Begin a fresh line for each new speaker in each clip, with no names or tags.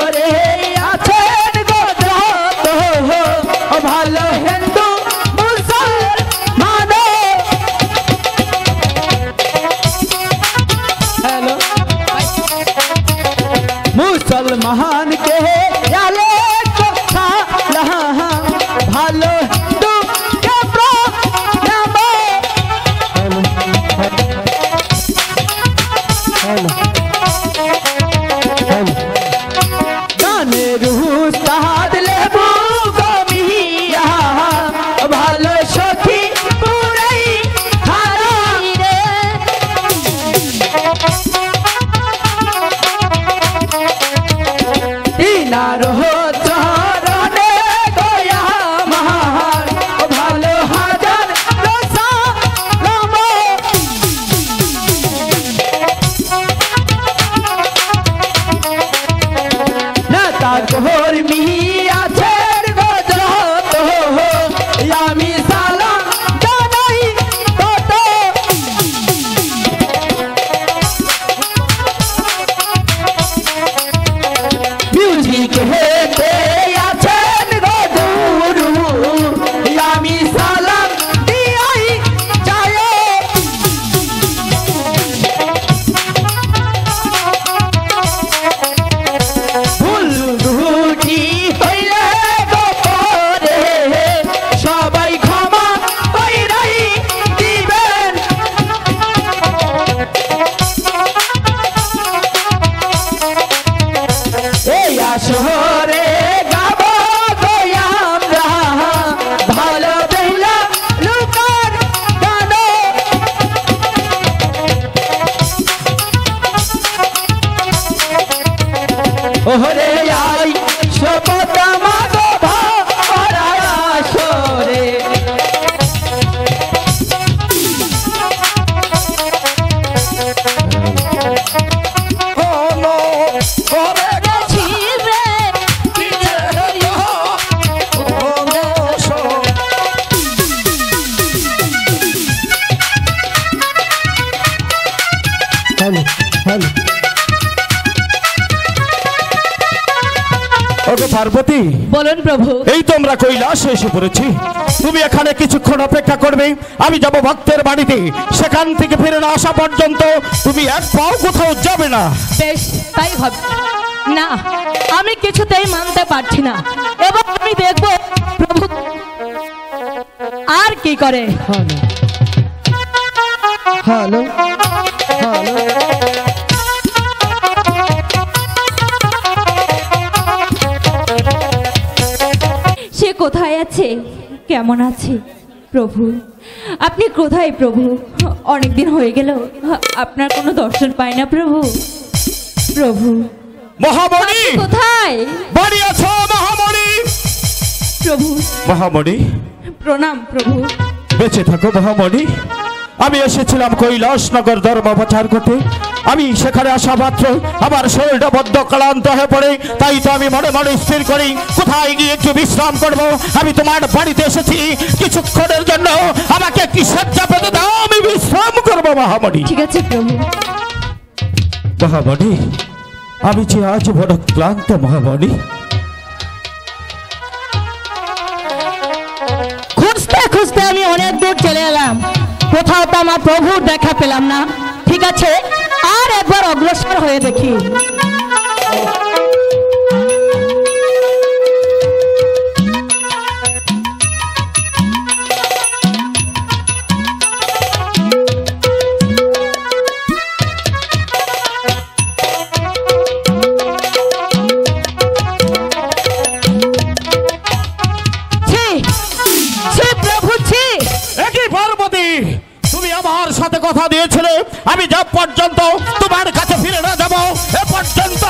শহরে আছেন গো যত ভালো হিন্দু মুসলমান। হ্যালো মুসলমান কে জালে কথা ভালো হিন্দু কে প্রণাম। গানের উস্তাদ লেবু গমিয়া ভালো সখী পুরাই হারাই রে। দিনার চরণে গয়া মহান ভালো হাজার রসালম। নেতা কর্মী আছেন গো যত আমি সালাম জানাই কত। মিউজিক হেতে আছেন গো গুরু আমি সালাম দিয়াই যায়। ভুল ত্রুটি হইলে গো পরে সবাই ক্ষমা কইরাই দিবেন। এই আসরে গাব গো আমরা ভালো বেহুলা লুকার গান। ওহরে আই শপথ মাগো ভরা আসরে।
পার্বতী
বলুন প্রভু।
এই তো আমরা কৈলাসে এসে পড়েছি, তুমি এখানে কিছুক্ষণ অপেক্ষা করবে। আমি যাব ভক্তের বাড়িতে, সেখান থেকে ফিরে না আসা পর্যন্ত তুমি এক পাও কোথাও যাবে না।
বেশ তাই হবে। না আমি কিছুতেই মানতে পারছি না। এবার আমি দেখব প্রভু আর কি করে।
হ্যালো হ্যালো
সে কোথায় আছে, কেমন আছে প্রভু? আপনি কোথায় প্রভু? অনেকদিন হয়ে গেল আপনার কোনো দর্শন পাই না প্রভু। প্রভু
মহামণি
কোথায়?
বাড়ি আছো মহামণি?
প্রভু
মহামণি
প্রণাম প্রভু।
বেঁচে থাকো মহামণি। আমি এসেছিলাম কৈলাসনগর ধর্ম প্রচার করতে। আমি সেখানে আসা মাত্র আমার শরীরটা বদ্ধ ক্লান্ত হয়ে পড়ে, তাই তো আমি মনে মনে স্থির করি কোথায় গিয়ে একটু বিশ্রাম করব। আমি তোমার বাড়িতে এসেছি, কিছুক্ষণের জন্য আমাকে একটি শয্যা পেতে দাও, আমি বিশ্রাম করবো মহামণি।
ঠিক আছে প্রভু।
মহামণি আমি যে আজ বড় ক্লান্ত মহামণি।
খুঁজতে খুঁজতে আমি অনেক দূর চলে এলাম, কোথাও তো আমার প্রভুর দেখা পেলাম না। ঠিক আছে আর একবার অগ্রসর হয়ে দেখি।
সাথে কথা দিয়েছিলে আমি যা পর্যন্ত তোমার কাছে ফিরে না যাব এ পর্যন্ত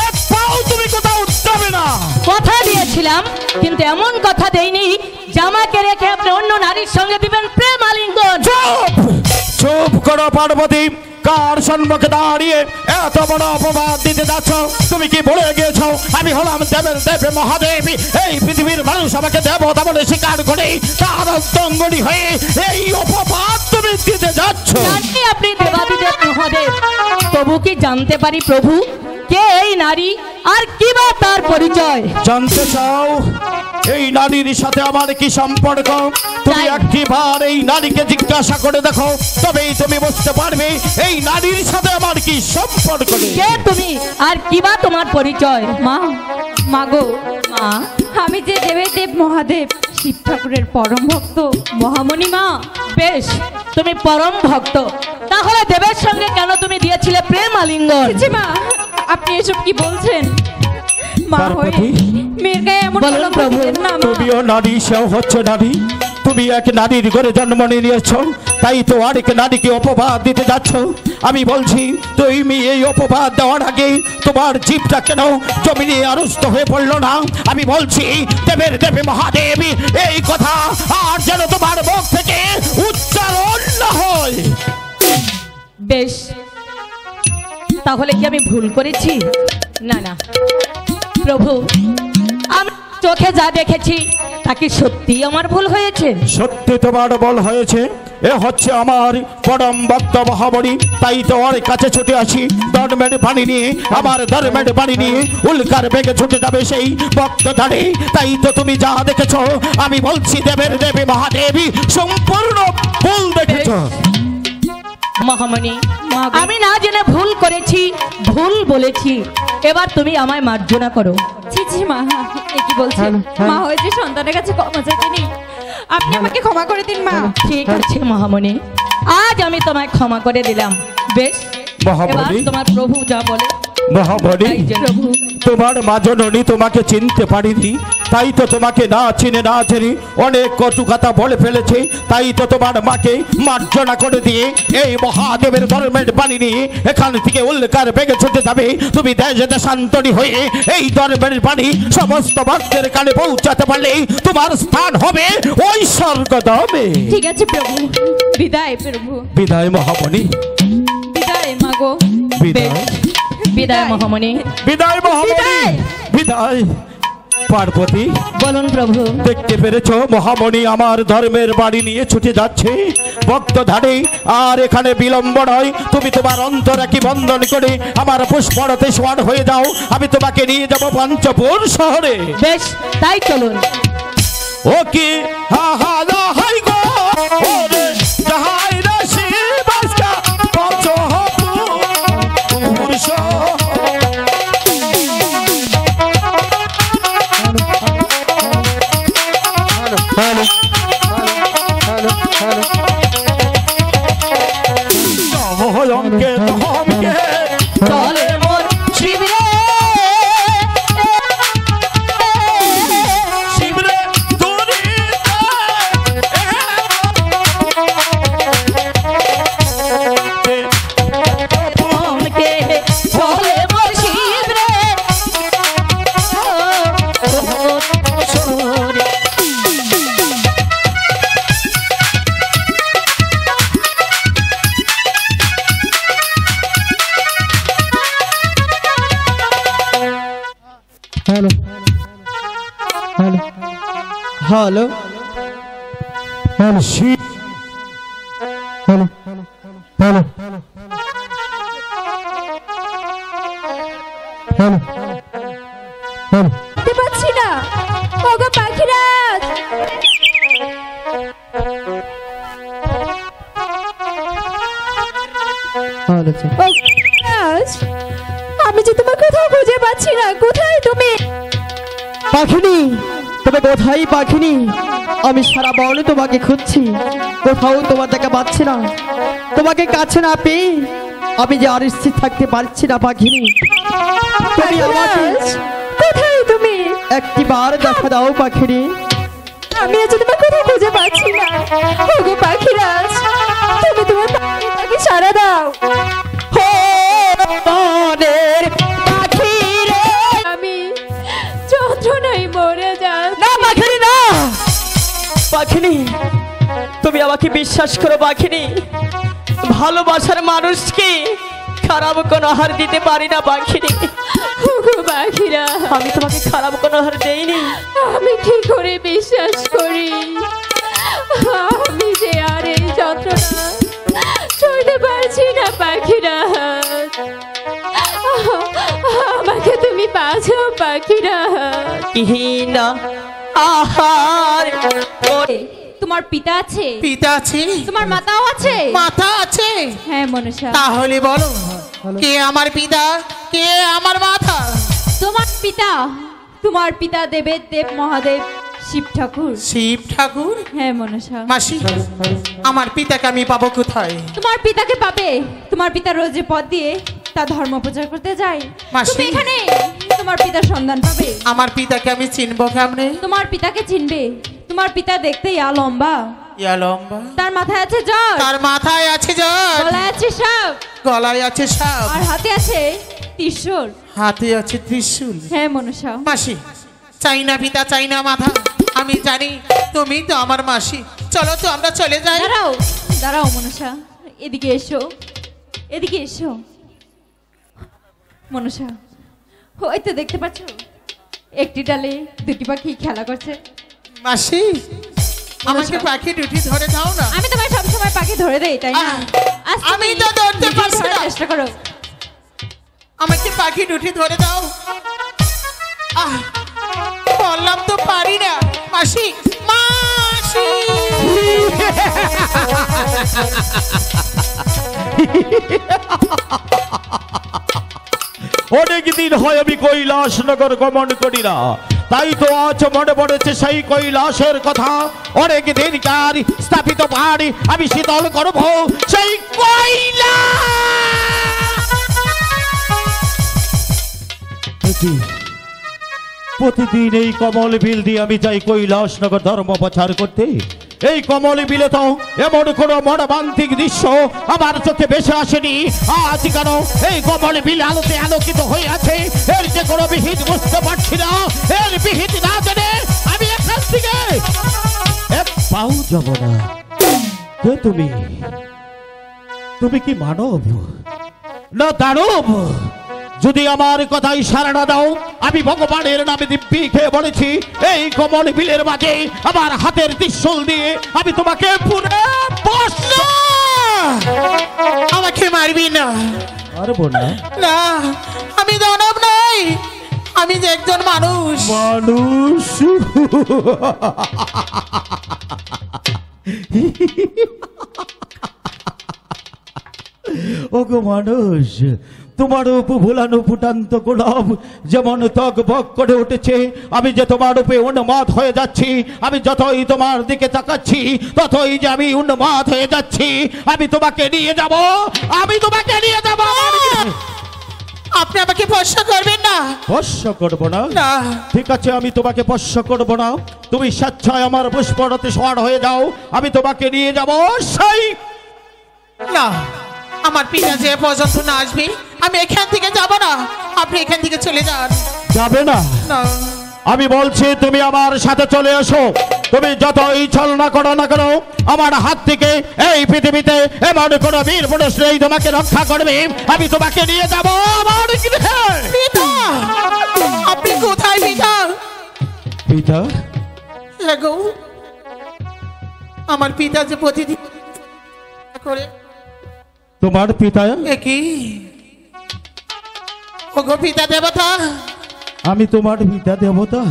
এক পাও তুমি কোথাও যাবে না।
কথা দিয়েছিলাম, কিন্তু এমন কথা দেইনি জামাকে রেখে আপনি অন্য নারীর সঙ্গে দিবেন প্রেম আলিঙ্গন।
চুপ চুপ করো পার্বতী। কার সম্মুখে দাঁড়িয়ে এত বড় অপবাদ দিতে যাচ্ছ? তুমি কি ভুলে গিয়েছো আমি হলাম দেবের দেব মহাদেব? এই পৃথিবীর মানুষ আমাকে দেবতা বলে স্বীকার করে তার অন্তঙ্গনি হয়ে এই অপবাদ তুমি দিতে যাচ্ছ।
আপনি দেবাদিদেব মহাদেব, তবু কি জানতে পারি প্রভু কে এই নারী আর কি বা তার পরিচয়?
জানতে চাও এই নারীর সাথে আমার কি সম্পর্ক? তুমি
চাই।
একটিবার এই নারীকে জিজ্ঞাসা করে দেখো, তবেই তুমি বুঝতে পারবে এই নারীর সাথে আমার কি সম্পর্ক নেই।
কে তুমি আর কি বা তোমার পরিচয়?
মা, মাগো মা, আমি যে দেবের দেব মহাদেব শিব ঠাকুরের পরম ভক্ত মহামণি মা।
বেশ, তুমি পরম ভক্ত, তাহলে দেবের সঙ্গে কেন তুমি দিয়েছিলে প্রেম আলিঙ্গন?
ছি মা, আপনি এসব কি বলছেন? মা হয়ে
পার্বতী,
মেয়ের গায়ে এমন
বলুন
কলঙ্ক
প্রভু,
দিলেন না মা।
তুমিও নারী, সেও হচ্ছে নারী। তুমি এক নারীর ঘরে জন্ম নিয়েছ, তাই তো আরেক নারীকে অপবাদ দিতে যাচ্ছ। আমি বলছি তুমি এই অপবাদ দেওয়ার আগে তোমার জীবটা কেন জমিনে আরুষ্ট হয়ে পড়লো না? আমি বলছি দেবের দেবে মহাদেবী এই কথা আর যেন তোমার মুখ থেকে উচ্চারণ না হয়।
বেশ, তাহলে কি আমি ভুল করেছি? না না প্রভু, আমি চোখে যা দেখেছি তা কি সত্যি আমার ভুল হয়েছে?
সত্যি তোমার বল হয়েছে। এ হচ্ছে আমার পরম ভক্ত মহাবলী, তাই তো ওর কাছে ছুটে আসি ধর্মের পানি নিয়ে। আমার ধর্মের পানি নিয়ে উল্কার বেগে ছুটে যাবে সেই ভক্ত ধারে। তাই তো তুমি যা দেখেছ, আমি বলছি দেবের দেবী মহাদেবী সম্পূর্ণ ভুল দেখেছ।
মহামণি, আমি না জেনে ভুল করেছি, ভুল বলেছি, এবার তুমি আমায় মার্জনা করো।
ছি ছি মা, এ কি বলছেন? মা হয়ে যে সন্তানের কাছে ক্ষমা চাইতে নেই, আপনি আমাকে ক্ষমা করে দিন মা।
ঠিক আছে মহামণি, আজ আমি তোমায় ক্ষমা করে দিলাম। বেশ,
মহামণি,
এবার তোমার প্রভু যা বলে
মহাবলী,
তাই যেন।
প্রভু,
তোমার মা জননী তোমাকে চিনতে পারিনি, তাই তো তোমাকে না চিনে না জেনে অনেক কটু কথা বলে ফেলেছে। তাই তো তোমার মাকে মার্জনা করে দিয়ে এই মহাদেবের ধর্মের বাণী নিয়ে এখান থেকে উল্কার বেগে ছুটে যাবে। তুমি দেশে দেশান্তরী হয়ে এই ধর্মের বাণী সমস্ত ভক্তের কানে পৌঁছাতে পারলে তোমার স্থান হবে ওই স্বর্গধামে।
ঠিক আছে প্রভু, বিদায় প্রভু,
বিদায় মহামণি,
বিদায় মাগো,
বিদায়,
বিদায় মহামণি।
বিদায় মহামণি, বিদায়। পার্বতী,
বলুন প্রভু।
দেখতে পেরেছ মহামণি আমার ধর্মের বাড়ি নিয়ে ছুটে যাচ্ছে ভক্ত ধারে। আর এখানে বিলম্ব নয়, তুমি তোমার অন্তরাকে বন্ধন করে আমার পুষ্পরতে সওয়ার হয়ে যাও। আমি তোমাকে নিয়ে যাব পঞ্চপুর শহরে।
বেশ, তাই চলুন।
ও কি হা হা না হাই গো ওরে যাহাই না শিবাস্কা পঞ্চপুর শহর।
হ্যালো হ্যালো হ্যালো
অঙ্কে তহমকে
চলে মোর শিবিরে,
শিবরে দুনিতে
মনকে চলে মোর শিবিরে।
Hello hello hello hello
Shiv
hello hello hello hello
দেখতে পাচ্ছি না। ওগো পাখিরাজ,
হ্যালো
ও পাখিরাজ, আমি যে তোমার কোথাও খুঁজে পাচ্ছি না। কোথায় তুমি?
পাখিনি, তবে কোথায় পাখিনি? আমি সারা বনে তোমাকে খুঁজছি, কোথাও তোমার দেখা পাচ্ছি না। তোমাকে কাছে না পেয়ে আমি যে আর স্থির থাকতে পারছি না পাখিনি। তুমি আমাকে
পাখিরাজ, কোথায় তুমি?
একটি বার দেখা দাও পাখিনি।
আমি আজ তোমার কোথাও খুঁজে পাচ্ছি না। ওগো পাখিরাজ, তুমি তোমার পাখিটাকে সারা দাও।
বনের পাখি রে।
আমি যন্ত্রণায় মরে যাচ্ছি।
না পাখিনি না,
পাখিনি, তুমি আমাকে বিশ্বাস করো পাখিনি। ভালোবাসার মানুষকে খারাপ কোনো আহার দিতে পারি না পাখিনি।
ওগো পাখিরা,
আমি তোমাকে খারাপ কোনো আহার দেইনি।
আমি কি করে বিশ্বাস করি? আমি যে আর এই যন্ত্রণা সইতে পারছি না পাখিরাজ, আমাকে তুমি বাঁচাও পাখিরাজ।
কিনা আহার করে
তোমার পিতা আছে?
পিতা আছে,
তোমার মাতাও আছে?
মাথা আছে।
হ্যাঁ মনসা।
তাহলে বলো কে আমার পিতা, কে আমার মাথা?
তোমার পিতা দেবের দেব মহাদেব শিব ঠাকুর।
শিব ঠাকুর?
হ্যাঁ মনসা।
মাসি, আমার পিতাকে আমি পাবো কোথায়?
তোমার পিতাকে পাবে, তোমার পিতা রোজে পথ দিয়ে তা ধর্ম প্রচার করতে যায়।
মাসি।
তুমি এখানে তোমার পিতার সন্ধান পাবে।
আমার পিতাকে আমি চিনবো কেমনে?
তোমার পিতাকে চিনবে, তোমার পিতা দেখতে ইয়া লম্বা,
ইয়া লম্বা,
তার মাথায় আছে জ্বর,
তার মাথায় আছে জ্বর,
গলায় আছে সাপ,
গলায় আছে সাপ,
আর হাতে আছে ত্রিশূল।
হাতে আছে ত্রিশূল।
হ্যাঁ মনসা।
মাসি, চাই না পিতা, চাই না মাথা, আমি জানি তুমি তো আমার মাসি। চলো তো আমরা চলে যাই।
দাঁড়াও দাঁড়াও মনসা, এদিকে এসো, এদিকে এসো মনসা। ওই তো দেখতে পাচ্ছ একটি ডালে দুটি পাখি খেলা করছে।
মাসি, আমাকে পাখি দুটি ধরে দাও না।
আমি তোমায় সবসময় পাখি ধরে দেই, তাই না? আজ
আমি
তুমি
তো ধরতে
দুটি
পারছি
ধরার
না।
চেষ্টা করো।
আমাকে পাখি দুটি ধরে দাও। বললাম তো পারি না। মাসি, মাসি,
অনেক দিন হয় আমি কৈলাস নগর গমন করি না, তাই তো আজ মনে পড়েছে সেই কৈলাসের কথা। অনেক দিনকার স্থাপিত পাহাড়ি আমি শীতল করব সেই কৈলাস। প্রতিদিন এই কমল বিল দিয়ে আমি যাই কৈলাস নগর ধর্ম প্রচার করতে। এই কমল বিলে তো এমন কোন মর্মান্তিক দৃশ্য আমার চোখে বেশি আসেনি। আজ কেন এই কমল বিল আলোতে আলোকিত হয়ে আছে, এর যে কোনো বিহিত বুঝতে পারছি না। এর বিহিত না জেনে আমি এখান থেকে এক পাও যাব না। কে তুমি? তুমি কি মানব না দানব? যদি আমার কথাই সাড়া না দাও, আমি ভগবানের নামে দিব্যি খেয়ে বলেছি এই কমল বিলের মাঝে আমার হাতের ত্রিশূল দিয়ে আমি তোমাকে পুরে বসলো।
আমাকে মারবি না।
মারবো না?
না, আমি দানব নই, আমি যে একজন মানুষ।
মানুষ? ওগো মানুষ, তোমার উপর ভুলানো ফুটান্ত গোলাপ যেমন তক বক করে উঠেছে, আমি যে তোমার উপরে উন্মাদ হয়ে যাচ্ছি। আমি যতই তোমার দিকে তাকাচ্ছি ততই যে আমি উন্মাদ হয়ে যাচ্ছি। আমি তোমাকে নিয়ে যাব, আমি তোমাকে নিয়ে যাব।
আপনি আমাকে স্পর্শ করবেন না।
স্পর্শ করবো না?
না।
ঠিক আছে, আমি তোমাকে স্পর্শ করবো না। তুমি স্বেচ্ছায় আমার পুষ্পরতে সওয়ার হয়ে যাও, আমি তোমাকে নিয়ে যাব। সেই
না, আমার পিতা যে পর্যন্ত না আসবে আমি এখান থেকে যাব না। আপনি এখান থেকে চলে যান।
যাবে না?
না,
আমি বলছি তুমি আমার সাথে চলে এসো। তুমি যতই ছলনা করো না কেন, আমার হাত থেকে এই পৃথিবীতে এমন কোন বীর পুরুষ নেই তোমাকে রক্ষা করবে। আমি তোমাকে নিয়ে যাব আমার গৃহে।
পিতা, আপনি কোথায় পিতা?
পিতা?
এগো, আমার পিতা যে প্রতিদিন করে।
তোমার পিতা?
একই ওগো পিতা দেবতা।
আমি তোমার পিতা দেবতা?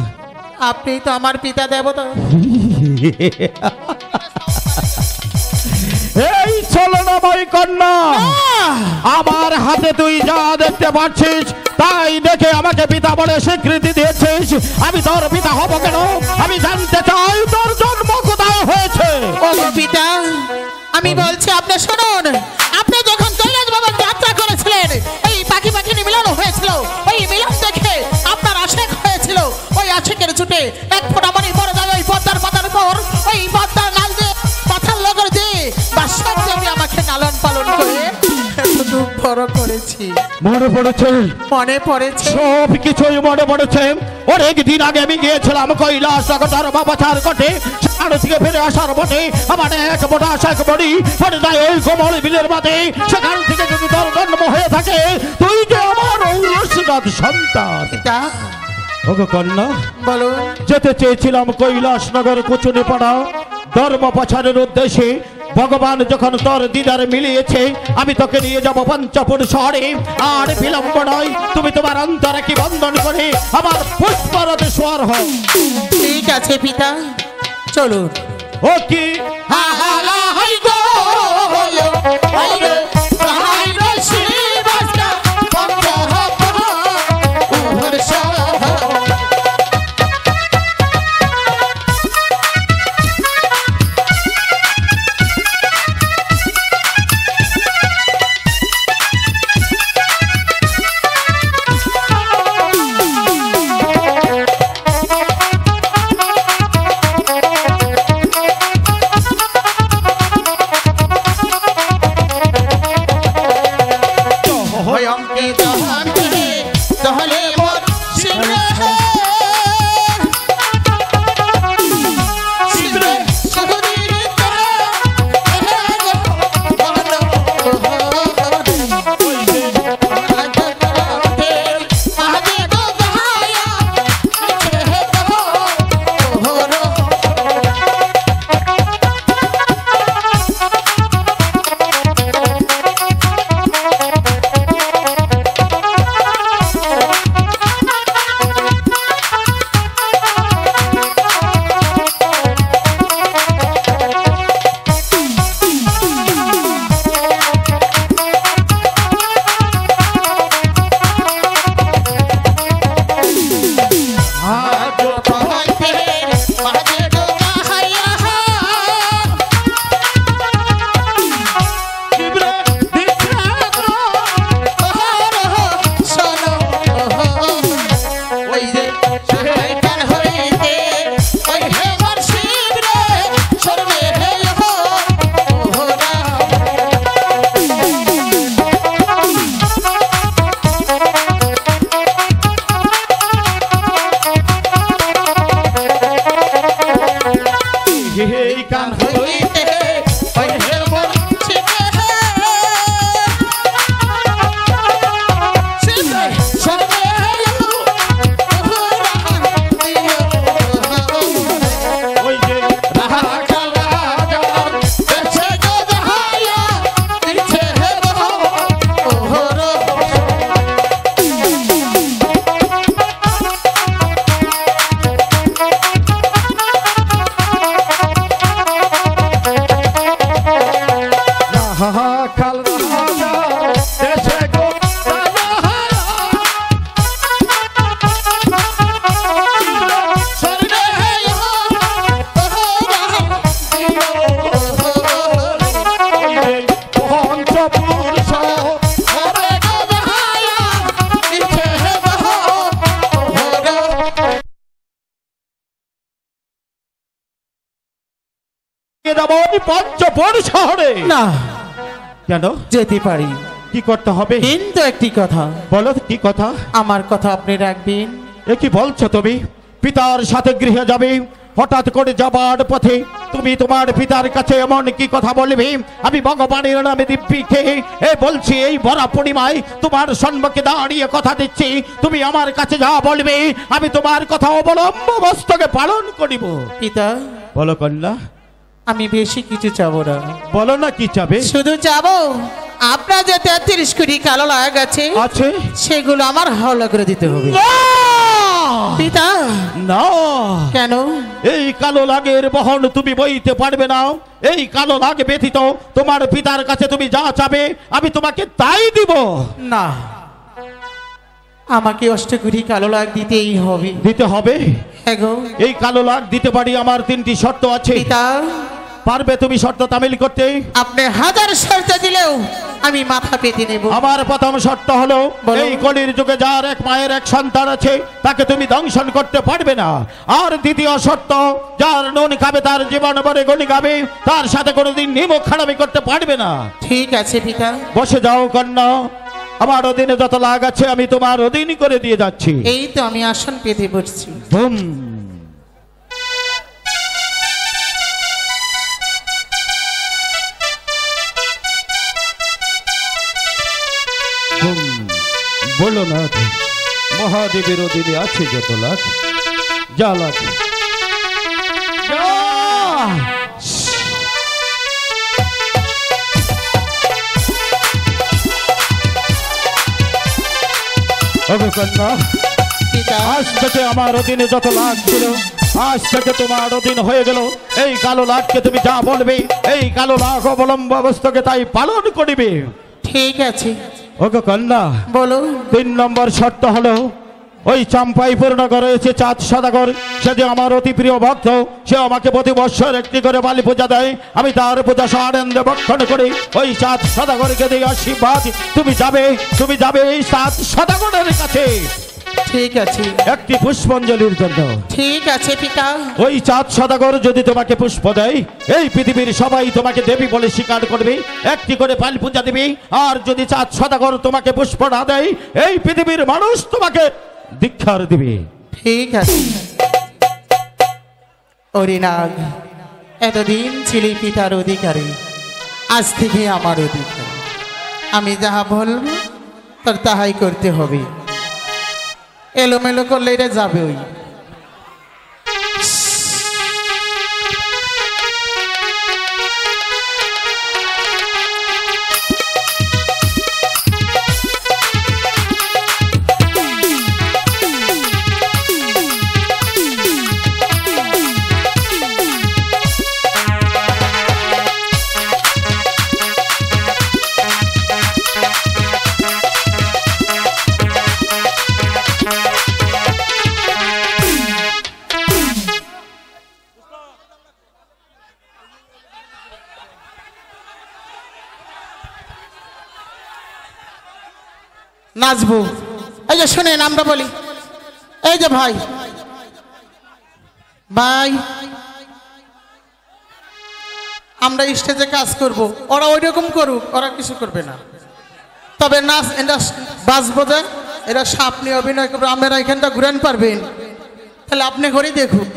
আপনি তো আমার পিতা দেবতা।
এই ছলনাময় কন্যা, আমার হাতে তুই যা দেখতে পাচ্ছিস তাই দেখে আমাকে পিতা বলে স্বীকৃতি দিয়েছিস। আমি তোর পিতা হব কেন? আমি জানতে চাই তোর জন্ম কোথায় হয়েছে।
ওগো পিতা, আমি বলছি আপনি শুনুন। আপনি যখন কৈলাস ভবন যাত্রা করেছিলেন, এই পাখি পাখিনী মিলন হয়েছিল, ওই মিলন দেখে আপনার আশেক হয়েছিল। ওই আশেকের ছুটে এক ফোঁটা মনে পড়ে যায় ওই পদ্মার পাতার পর। ওই পদ্মার নাল দিয়ে পাথার লগর দিয়ে বাসক দেবী আমাকে লালন পালন করে এত বড় করেছি।
মনে পড়েছে?
মনে পড়েছে।
সব কিছুই মনে পড়েছে। অনেক দিন আগে আমি গিয়েছিলাম কৈলাস ধর্ম প্রচার করতে। সেখান থেকে ফিরে আসার পথে আমার এক মোটা আশাক বড়ি পড়ে যায় ওই কোমল বিলের মাঝে। সেখান থেকে যদি তোর জন্ম হয়ে থাকে, তুই যে আমার ঔরসনাথ সন্তান।
পিতা,
ওগো কন্যা,
বলুন।
যেতে চেয়েছিলাম কৈলাস নগর কুচুনি পাড়া ধর্ম প্রচারের উদ্দেশ্যে, ভগবান যখন তোর দিদার মিলিয়েছে আমি তোকে নিয়ে যাব পঞ্চপুর শহরে। আর বিলম্ব নয়, তুমি তোমার অন্তরে কি বন্ধন করে আমার পুষ্পরথে সওয়ার হও।
ঠিক আছে পিতা, চলুন।
ও কি
হা হা লা হাই গো হাই রে হাই রে শিবাস্কা পঞ্চ হপ উহর সহ।
পঞ্চপুর শহরে
না
কেন
যেতে পারি,
কি করতে হবে?
কিন্তু একটি কথা।
বলো কি কথা?
আমার কথা আপনি রাখবেন।
এ কি বলছো তুমি? পিতার সাথে গৃহে যাবে, হঠাৎ করে যাবার পথে তুমি তোমার পিতার কাছে এমন কি কথা বলবে? আমি ভগবানের নামে দিব্যি খেয়ে বলছি, এই ভরা পূর্ণিমায় তোমার সম্মুখে দাঁড়িয়ে কথা দিচ্ছি, তুমি আমার কাছে যা বলবে আমি তোমার কথা অবলম্ব মস্তকে পালন করিব।
পিতা,
বলো কন্যা।
আমি বেশি কিছু চাবো না।
বলো না কি চাবে?
শুধু চাবো আপনার যে 33 কোটি কালো লাগ আছে সেগুলো আমার হাওলা করে দিতে হবে। পিতা
না,
কেন?
এই কালো লাগের বহন তুমি বইতে পারবে না। এই কালো লাগ ব্যতীত তোমার পিতার কাছে তুমি যা চাবে আমি তোমাকে তাই দিব।
না, আমাকে 8 কোটি কালো লাগ দিতেই হবে।
দিতে হবে?
হ্যাঁ গো।
এই কালো লাগ দিতে পারি, আমার 3টি শর্ত আছে।
পিতা,
পারবে তুমি শর্ত তামিল করতে?
আপনি 1000 শর্ত দিলেও আমি মাথা পেতে নেব।
আমার প্রথম শর্ত হলো, এই কলির যুগে যার এক মায়ের এক সন্তান আছে তাকে তুমি দংশন করতে পারবে না। আর দ্বিতীয় শর্ত, যার নুন খাবে তার জীবন ভরে গনি খাবে, তার সাথে কোনোদিন নিমক খারাপি করতে পারবে না।
ঠিক আছে পিতা।
বসে যাও কন্যা, আমার অধীনে যত লাগ আছে আমি তোমার অধীনই করে দিয়ে যাচ্ছি।
এই তো আমি আসন পেতে বসছি।
বুম। বলো না, মহাদেবের অধীনে আছে যত লাগ, যা লাগে ওগো কন্যা,
পিতা
আজ থেকে আমার অধীনে যত লাখ ছিল, আজ থেকে তোমার অধীন হয়ে গেল। এই কালো লাখকে তুমি যা বলবে, এই কালো লাখ অবলম্ব অবস্থাকে তাই পালন করিবে।
ঠিক আছে,
ওগো কন্যা,
বলো।
3 নম্বর শর্ত হলো, ওই চাম্পাইপুর নগর রয়েছে চাঁদ সদাগর, সে যে আমার অতি প্রিয় ভক্ত, সে আমাকে প্রতি বৎসর একটি করে বালি পূজা দেয়। আমি তার পূজা আনন্দে ভক্ষণ করি। ওই চাঁদ সদাগরকে দিয়ে আশীর্বাদ, তুমি যাবে এই চাঁদ সদাগরের কাছে
ঠিক আছে,
একটি পুষ্পাঞ্জলির জন্য।
ঠিক আছে পিতা।
ওই চাঁদ সদাগর যদি তোমাকে পুষ্প দেয়, এই পৃথিবীর সবাই তোমাকে দেবী বলে স্বীকার করবে, একটি করে পাল পূজা দিবি। আর যদি চাঁদ সদাগর তোমাকে পুষ্প না দেয়, এই পৃথিবীর মানুষ তোমাকে দীক্ষার দিবে।
ঠিক আছে। ওরে নাগ, এতদিন ছিলি পিতার অধিকারী, আজ থেকে আমার অধিকারী। আমি যাহা বলবো তোর তাহাই করতে হবে। এলোমেলো করলে এটা যাবে ওই। নাচবো। এই যে শুনেন, আমরা বলি, এই যে ভাই ভাই আমরা স্টেজে কাজ করব, ওরা ওই রকম করুক, ওরা কিছু করবে না। তবে নাচ এটা বাজবো যে এরা সাপ নিয়ে অভিনয় করবে, আপনারা এখানটা ঘুরেন পারবেন, তাহলে আপনি ঘরেই দেখুন।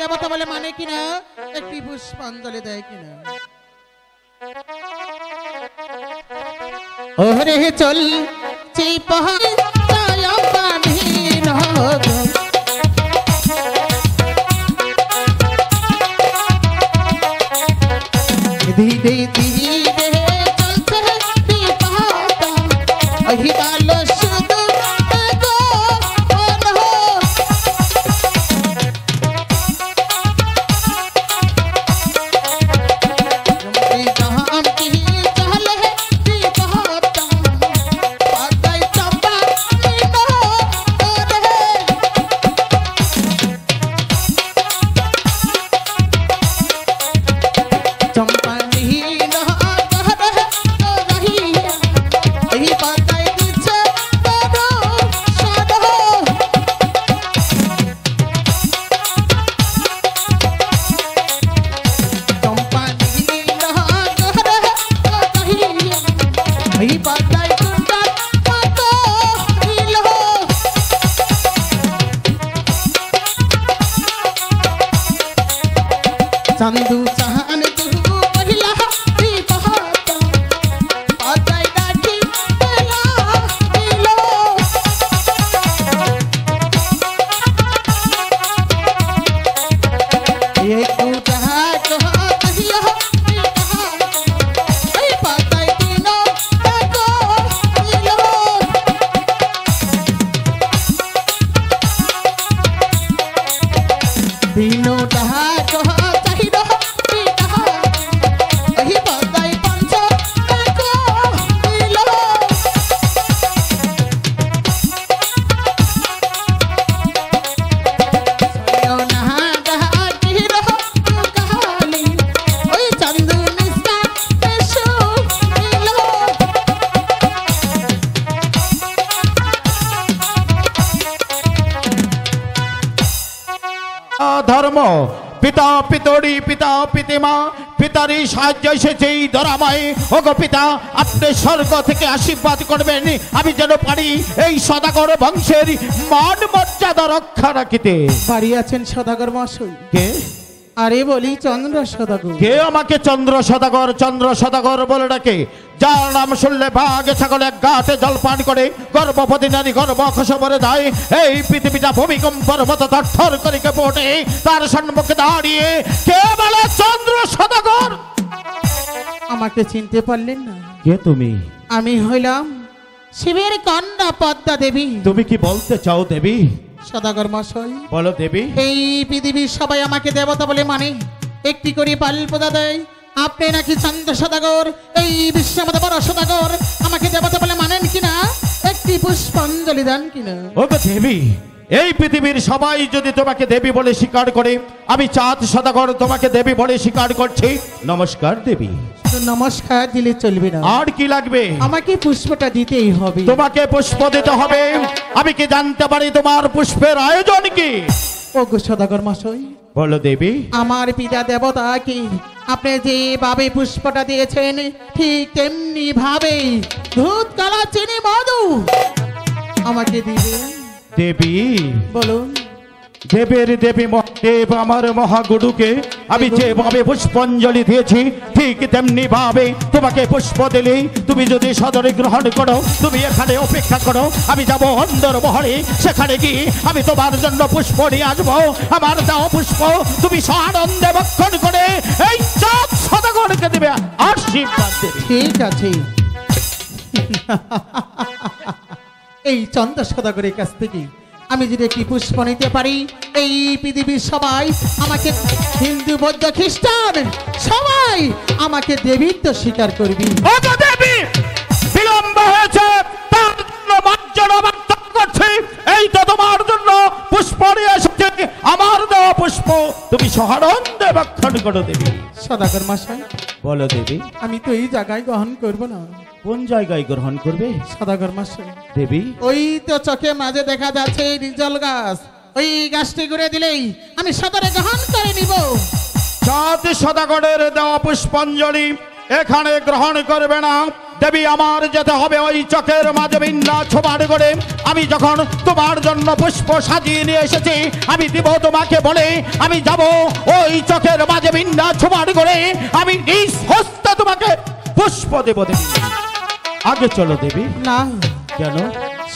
দেবতা বলে মানে কিনা, একটি পুষ্পাঞ্জলি দেয় কিনা। ওরে চল ধীরে ধীরে
পিতা পিতরি পিতা পিতামা পিতারই সাহায্য এসেছে এই ধরাময়। ওগো পিতা, আপনি স্বর্গ থেকে আশীর্বাদ করবেন আমি যেন পারি এই সদাগর বংশের মান মর্যাদা রক্ষা রাখিতে।
বাড়ি আছেন সদাগর মশাই?
কে?
আরে বলি চন্দ্র সদাগর।
কে আমাকে চন্দ্র সদাগর বলে ডাকে? যার নাম শুনলে বাঘে ছাগলে গাতে জলপান করে, গর্ভবতী নারী গর্ভ খসবরে যায়, এই পৃথিবীটা ভূমিকম্পর মতো থরথর করে কেঁপে ওঠে তার সম্মুখে দাঁড়িয়ে। কে বলে চন্দ্র সদাগর?
আমাকে চিনতে পারলেন না?
কে তুমি?
আমি হইলাম শিবের কন্যা পদ্মা দেবী।
তুমি কি বলতে চাও দেবী?
সদাগর মশাই,
বলো দেবী।
এই পৃথিবীর সবাই আমাকে দেবতা বলে মানে, একটি করে পাল পূজা দেয়। আপনি নাকি চন্দ্র সদাগর, এই বিশ্বের মধ্যে বড় সদাগর, আমাকে দেবতা বলে মানেন কিনা? একটি পুষ্পাঞ্জলি দেন কিনা?
ওগো দেবী, এই পৃথিবীর সবাই যদি তোমাকে দেবী বলে স্বীকার করে, আমি চাঁদ সদাগর তোমাকে দেবী বলে স্বীকার করছি। নমস্কার দেবী।
শুধু নমস্কার দিলে চলবে না,
আর কি লাগবে?
আমাকে পুষ্পটা দিতেই হবে।
তোমাকে পুষ্প দিতে হবে। আমি কি জানতে পারি তোমার পুষ্পের আয়োজন কি?
ওগো সদাগর মশাই,
বলো দেবী।
আমার পিতা দেবতাকে আপনি যেভাবে পুষ্পটা দিয়েছেন, ঠিক তেমনি ভাবে দুধ কালা চিনি মধু আমাকে দিবেন।
দেবী,
বলুন।
দেবের দেবী মহাদেব আমার মহাগুরুকে আমি যেভাবে পুষ্পাঞ্জলি দিয়েছি, ঠিক তেমনি ভাবে তোমাকে পুষ্প দিলে তুমি যদি সদরে গ্রহণ করো, তুমি এখানে অপেক্ষা করো, আমি যাব অন্দর মহলে, সেখানে গিয়ে আমি তোমার জন্য পুষ্প নিয়ে আসবো। আমার দাও পুষ্প, তুমি সানন্দে ভক্ষণ করে এই চাঁদ সদাগরকে দেবে আশীর্বাদ দেবে।
ঠিক আছে। এই চন্দ্র সদাগরের কাছ থেকে আমি যদি একটি পুষ্প নিতে পারি, এই পৃথিবীর সবাই আমাকে, হিন্দু বৌদ্ধ খ্রিস্টান সবাই আমাকে দেবীত্ব স্বীকার করবি।
ওগো দেবী, বিলম্ব হয়েছে, তার জন্য মার্জনা বার্তা করছি। এই তো তোমার জন্য পুষ্প নিয়ে এসেছে, আমার দেওয়া পুষ্প তুমি সহানন্দে ভক্ষণ করো দেবী।
সদাগর মশাই,
বলো দেবী।
আমি তো এই জায়গায় গ্রহণ করব না।
কোন জায়গায় গ্রহণ করবে
সদাগর মশাই?
দেবী,
ওই তো চোখে মাঝে দেখা যাচ্ছে নিজল গাছ, ওই গাছটি ঘুরে দিলেই আমি সদরে গ্রহণ করে নিব।
চাঁদ সদাগরের দেওয়া পুষ্পাঞ্জলি এখানে গ্রহণ করবে না দেবী। আমার যেতে হবে ওই চকের মাঝে বিন্যাস ছোপার করে। আমি যখন তোমার জন্য পুষ্প সাজিয়ে নিয়ে এসেছি, আমি দিব তোমাকে বলে আমি যাব ওই চকের মাঝে বিন্যাস ছোপার করে, আমি নিজ হস্তে তোমাকে পুষ্প দেব দেবী। আগে চলো দেবী।
না
কেন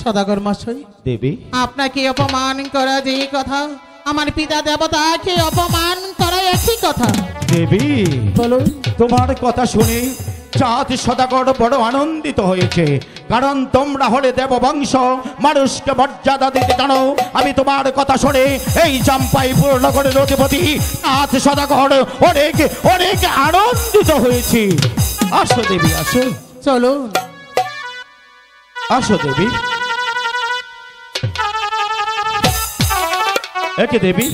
সদাগর মশাই,
দেবী?
আপনাকে অপমান করা যে কথা, আমার পিতা দেবতাকে অপমান করা একই কথা।
দেবী,
বলুন।
তোমার কথা শুনে চাঁদ সদাগর বড় আনন্দিত হয়েছে, কারণ তোমরা হলে দেববংশ, মানুষকে মর্যাদা দিতে জানো। আমি তোমার কথা শুনে এই চাম্পাই পূর্ণগরের অধিপতি চাঁদ সদাগর অনেক অনেক আনন্দিত হয়েছি। আসো দেবী, আসো।
চলুন।
আসো দেবী। একে দেবী,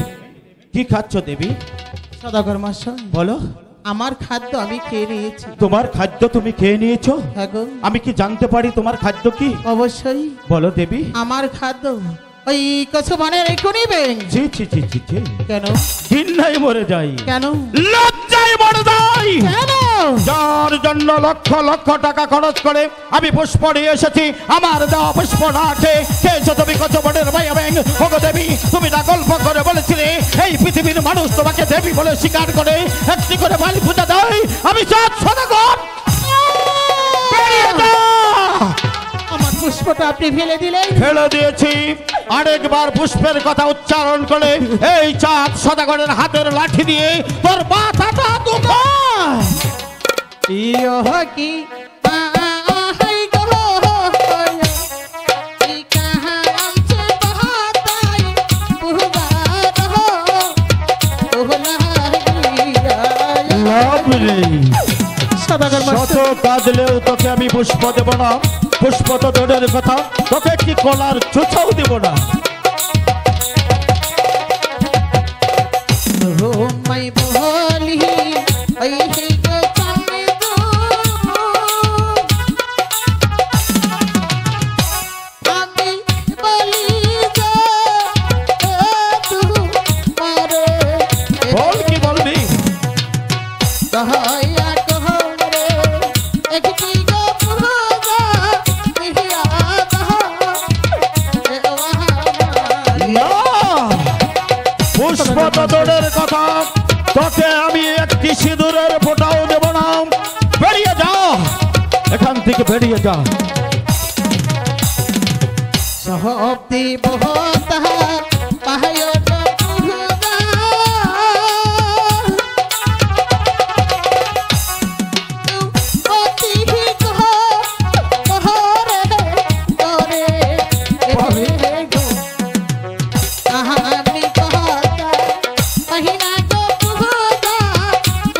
কি খাচ্ছ দেবী?
সদাগর মশাই,
বলো।
আমার খাদ্য আমি খেয়ে নিয়েছি।
তোমার খাদ্য তুমি খেয়ে নিয়েছো?
হ্যাঁ গো।
আমি কি জানতে পারি তোমার খাদ্য কি?
অবশ্যই।
বলো দেবী।
আমার খাদ্য ওই কচু বনের এখনই বেং।
ছি ছি ছি ছি ছি।
কেন?
ঘৃণায় মরে যাই,
কেন?
লজ্জায় মরে যাই।
কেন?
যার জন্য লক্ষ লক্ষ টাকা খরচ করে আমি পুষ্প নিয়ে এসেছি, আমার দেওয়া পুষ্প না খেয়েছো তুমি কচু বনের মায়া ব্যাং। ওগো দেবী, তুমি না গল্প করে বলেছিলে এই পৃথিবীর মানুষ তোমাকে দেবী বলে স্বীকার করে, একটি করে বালি পূজা দেয়। আমি চাঁদ সদাগর। বেরিয়ে যা।
আমার পুষ্পটা আপনি ফেলে দিলেন।
ফেলে দিয়েছি। আরেকবার পুষ্পের কথা উচ্চারণ করে এই চাঁদ সদাগরের হাতের লাঠি দিয়ে তোর মাথাটা দুখা।
ইয়ো কি আহাই গো এই কাহাম সে বহতাই পুরবার হো ওহলা সদাগর
শত
মশাই,
কাঁদলেও তোকে আমি পুষ্প দেব না। পুষ্প তো দূরের কথা, তোকে একটি কলার চুচাও দেব না।
মাই বলি ওই হে গো চাঁদু আমি বলি যে তু মারে দয়া করে একটি গো পূজা ইহিয়া
না পুষ্পতোড়ের কথা তোকে আমি একটি সিঁদুরের ফোঁটাও দেব না। বেরিয়ে যা এখান থেকে, বেরিয়ে যা।
সহপ্তি বহতা পাহায় পূজা অতি গো ওহরে করে এ গো আমি বহতা পাহিনা গো পূজা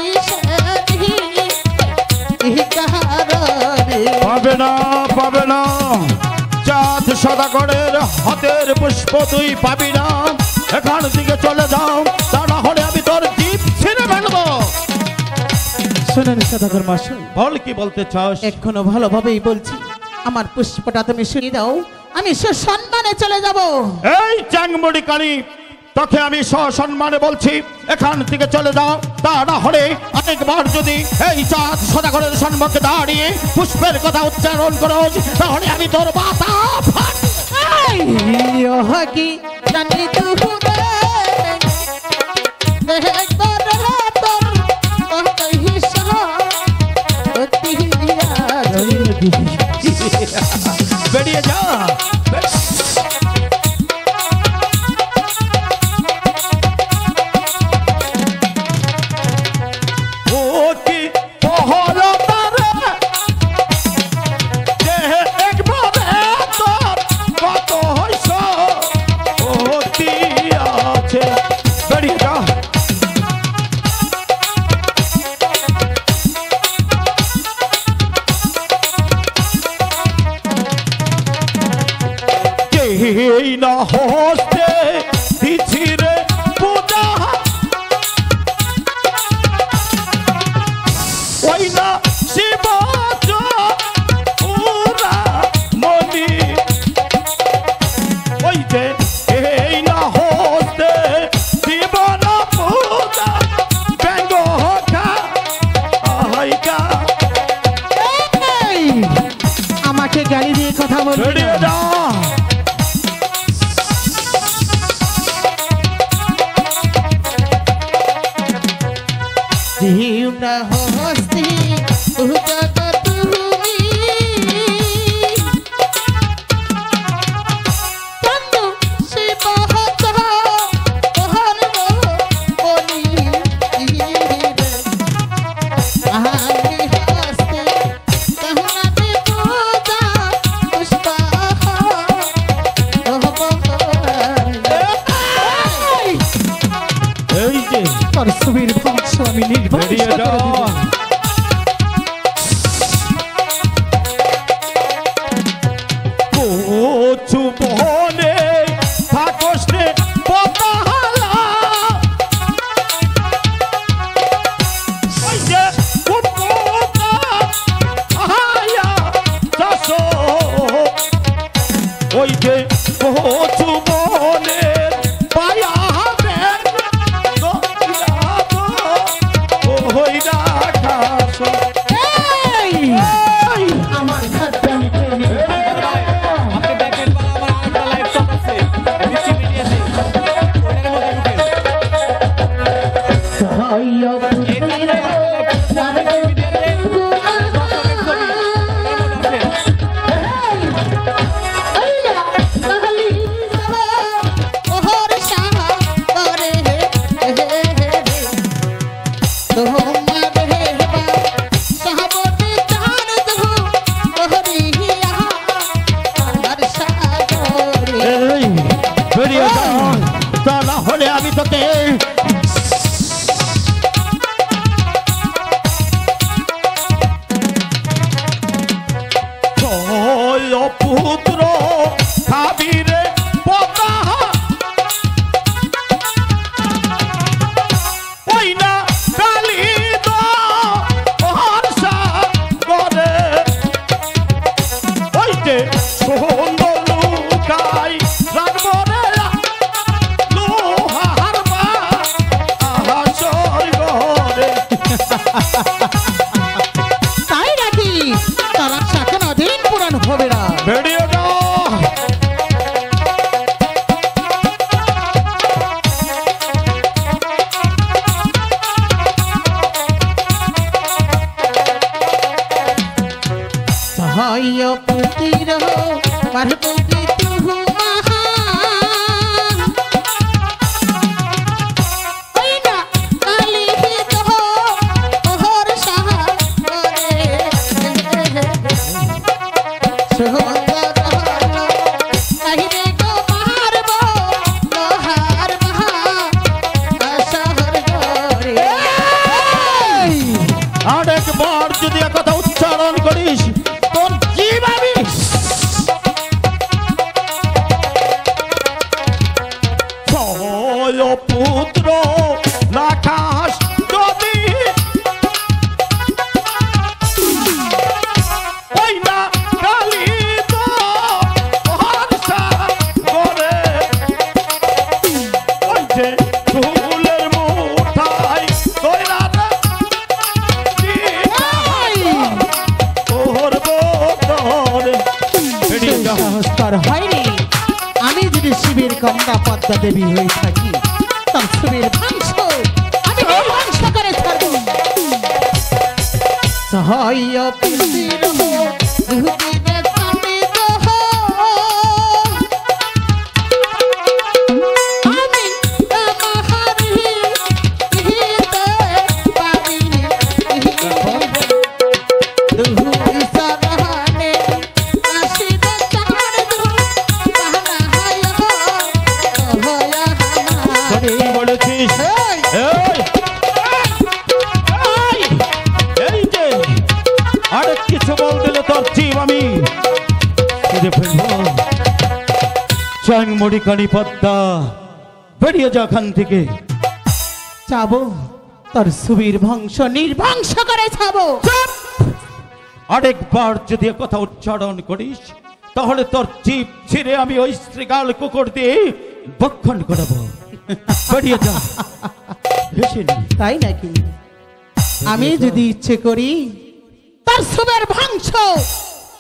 ইশারি ইহ কারণে
পাবে না, পাবে না। চাঁদ সদাগরের হাতের পুষ্প তুই পাবি না। এখান থেকে চলে যাও, তা না হলে আমি তোর জিভ ছিঁড়ে ফেলবো।
শোনেন সদাগর মশাই,
বল কি বলতে চাস?
এখনো ভালোভাবেই বলছি, আমার পুষ্পটা তুমি শুনিয়ে দাও, আমি সুসম্মানে চলে যাব।
এই চাংমুড়ি কালী, তোকে আমি সসম্মানে বলছি এখান থেকে চলে যাও, তা না হলে অনেকবার যদি এই চাঁদ সদাগরের সম্মুখে দাঁড়িয়ে পুষ্পের কথা উচ্চারণ করো, তাহলে আমি তোর মাথা
কি জানি তুহুবে একবার তোর হিসা অতি
বেরিয়ে যা। ও কি পহলতারে যে একবারে তোর কত হইছ অতি আছে। বেরিয়ে যা। এই না হস্তে দিছিরে পূজা, ওই না শিব পুরা মনি, ওই যে এই না হস্তে শিব না পূজা ব্যঙ্গ খাইকা।
আমাকে গালি দিয়ে কথা বলবি
বেরিয়ে যা।
জীবনা হস্তি পূজা তুমি তন্দু শিব হত ওহর বলি আমি হস্তি কহুনা দে পূজা পুষ্প
এই যে
তোর সুবীর বংশ আমি নির্বংশ
বেরিয়ে
করে
যা।
দেব।
কচু বনে থাকস রে পতাহালা, ওই যে কুকুতা আহায়া চাষ, ওই যে কচু বনে পায়া হইরা খাস।
আমার খাদ্য
বেরিয়ে যা, তা না হলে আমি তোকে
সহায় পুতির পার্বতী তুহু মহা ওই না কালী তো ওহর সাহারে সুন্দর কাহিনী গো মারব লোহার মহা শহর গরে
আরেকবার যদি একথা উচ্চারণ করিস তোর জীব আমি সহায় পুত্র রাখাস যদি ওই না কালী তো ভরসা করে ওই যে ফুলের মুঠাই কইরা
সাহস্তর হয়নি আমি যদি শিবের কন্যা পদ্মা দেবী হয়ে থাকি তার শিবের ধ্বংস আমি ধ্বংস করে ছাড়ব সহায় পুতির দুদিনে সমিত আমি মহারি হিতে পাবি দুহু ইসারানে আসিবে চার দু তাহলা হয় হয়া
সঠিক বলেছিস
এই
এই এই যে আরেক কিছু বল দিলে তোর জীব আমি ছিঁড়ে ফেলবো চ্যাংমুড়ি কালী পদ্মা বেরিয়ে যা এখান থেকে
যাবো তোর সুবীর বংশ নির্বংশ করে যাবো
আরেকবার যদি এ কথা উচ্চারণ করিস তাহলে তোর জীব ছিঁড়ে আমি ওই শ্রীগাল কুকুর দিয়ে বক্ষণ করাবো বেরিয়ে যা হেসে নি।
তাই নাকি আমি যদি ইচ্ছে করি তার সুবের বংশ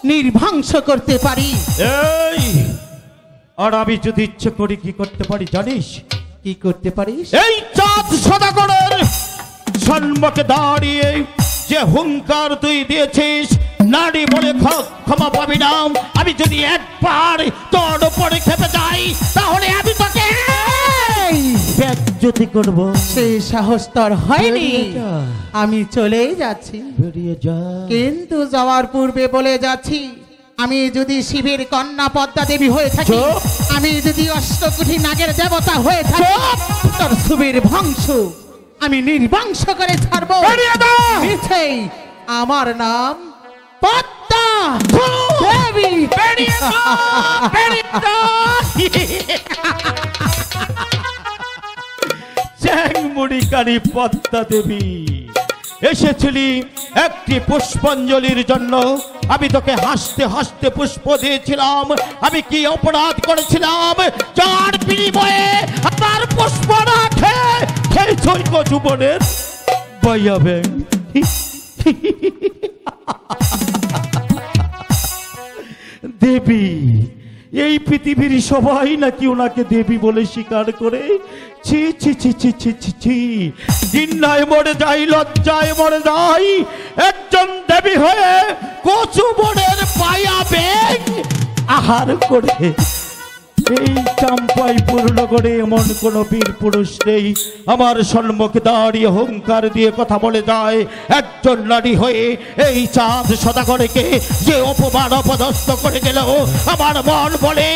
নির্বংশ করতে পারি
এই আর আমি যদি ইচ্ছে করি কি করতে পারি জানিস
কি করতে পারিস
এই চাঁদ সদাগরের সম্মুখে দাঁড়িয়ে যে হুঙ্কার তুই দিয়েছিস নারী বলে ক্ষমা পাবি না আমি যদি একবার তোর উপরে খেপে যাই তাহলে আমি তোকে ব্যাজ্যতি করবো
সেই সাহস তোর হয়নি
বেরিয়ে যা।
আমি চলেই যাচ্ছি
বেরিয়ে যা
কিন্তু যাওয়ার পূর্বে বলে যাচ্ছি আমি যদি শিবের কন্যা পদ্মা দেবী হয়ে থাকি
চুপ!
আমি যদি অষ্টকুঠি নাগের দেবতা হয়ে থাকি তোর সুবীর বংশ আমি নির্বংশ করে ছাড়বো
বেরিয়ে যা!
মিছেই আমার নাম পদ্মা দেবী
বেরিয়ে যা! বেরিয়ে যা! চ্যাংমুড়ি কালী পদ্মা দেবী এসেছিলি একটি পুষ্পাঞ্জলির জন্য আমি তোকে হাসতে হাসতে পুষ্প দিয়েছিলাম আমি কি অপরাধ করেছিলাম যার বিনিময়ে আমার পুষ্প না খেয়ে ছৈক জীবনের বইয়াবে দেবী এই পৃথিবীর সবাই নাকি ওনাকে দেবী বলে স্বীকার করে ছি ছি ছি ছি ছি ছি ছি ঘৃণায় মরে যাই লজ্জায় মরে যাই একজন দেবী হয়ে কচু বনের পায়া বেগ আহার করে এই চাম্পাইপুর নগরে এমন কোন বীর পুরুষ নেই আমার সম্মুখে দাঁড়িয়ে হুঙ্কার দিয়ে কথা বলে যায় একজন নারী হয়ে এই চাঁদ সদাগরকে যে অপমান অপদস্থ করে গেল আমার মন বলে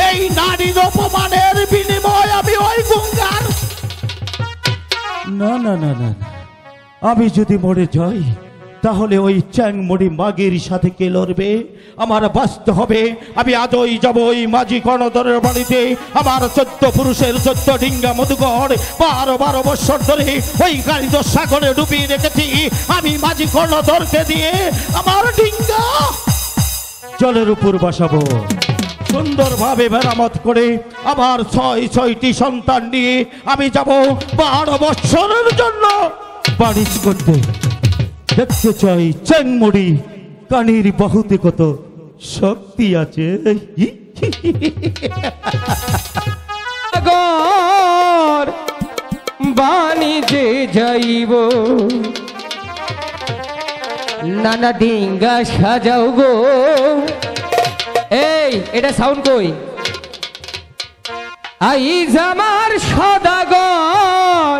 এই নারীর অপমানের বিনিময় আমি ওই হুঙ্কার না না না না না। আমি যদি মরে যাই তাহলে ওই চ্যাংমুড়ি মাগির সাথে কে লড়বে আমার বাঁচতে হবে আমি আজই যাব ওই মাঝি কর্ণধরের বাড়িতে আমার 14 পুরুষের 14 ডিঙ্গা মধুকর 12 বছর ধরে ওই কালিদ সাগরে ডুবিয়ে রেখেছি আমি মাঝি কর্ণধরকে দিয়ে আমার ডিঙ্গা জলের উপর বসাবো সুন্দরভাবে মেরামত করে আমার 6টি সন্তান নিয়ে আমি যাব 12 বছরের জন্য বাণিজ্য করতে দেখতে চাই চ্যাংমুড়ি কানির বাহুতে কত শক্তি আছে
সাগর বাণিজ্যে যাইব নানা ডিঙ্গা সাজাও গো এই এটা সাউন্ড কই আইজ আমার সদাগর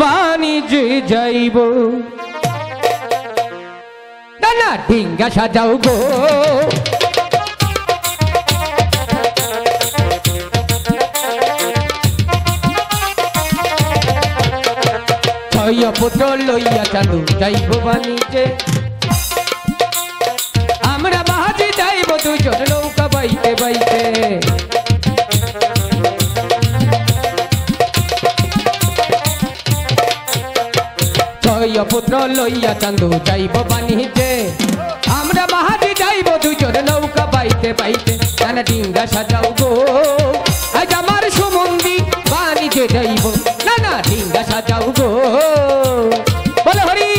বাণিজ্যে যাইব না ডিঙ্গা সাজাও গো ছয় পুত্র লইয়া চালু যাইব বাণিজ্যে আমরা বাহাজি যাইব দুজন নৌকা বাইতে বাইতে ছয় পুত্র লইয়া চান্দু যাইব বাণিজ্যে আমরা বাহাজি যাইব দুজন নৌকা বাইতে বাইতে নানা ডিঙ্গা সাজাও গো আজ আমার সুমন্দি বাণিজ্যে যাইব নানা ডিঙ্গা সাজাও গো বলে হরি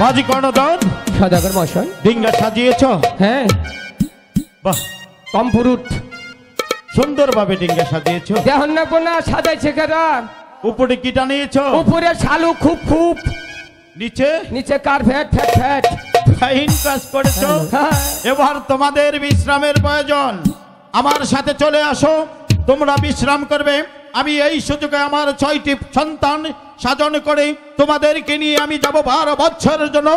মাঝি কর্ণধর
সদাগর মশাই
ডিঙ্গা সাজিয়েছ?
হ্যাঁ
বাহ,
কম্পুরুট
সুন্দরভাবে ডিঙ্গা সাজিয়েছ।
দেহন না কোনা সাজাইছে কারা
উপরে কিটা নিয়েছ?
উপরে শালু খুব খুব
নিচে
নিচে কার্পেট ফ্যাট ফ্যাট
ফাইন কাজ করেছো।
হ্যাঁ।
এবার তোমাদের বিশ্রামের প্রয়োজন। আমার সাথে চলে আসো, তোমরা বিশ্রাম করবে। আমি এই সুযোগে আমার 6টি সন্তান সাজন করে তোমাদেরকে নিয়ে আমি যাব 12 বছরের জন্য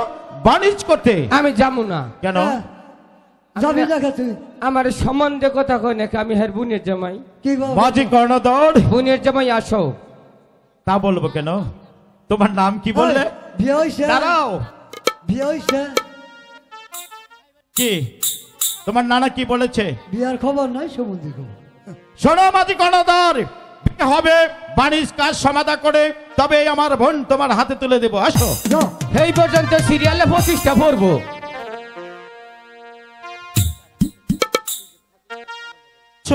বাণিজ্য করতে।
আমি যাবো না
কেন?
যাবি দেখা তুই
আমার সম্বন্ধে কথা কই নাকি আমি হের বোনের জামাই
কি বল
মাঝি কর্ণধর
বোনের জামাই আসো
তা বলবো কেন? তোমার নাম কি বললে?
বিয়ে হইছে
দাঁড়াও,
বিয়ে হইছে
কি তোমার নানা কি বলেছে?
বিয়ার খবর নাই সমুদ্র খবর
শোনো মাঝি কর্ণধর, বিয়ে হবে, বাণিজ্য কাজ সমাধা করে তবে আমার বোন তোমার হাতে তুলে দেবো। আসো।
যাও
এই পর্যন্ত সিরিয়ালে 25টা পড়বো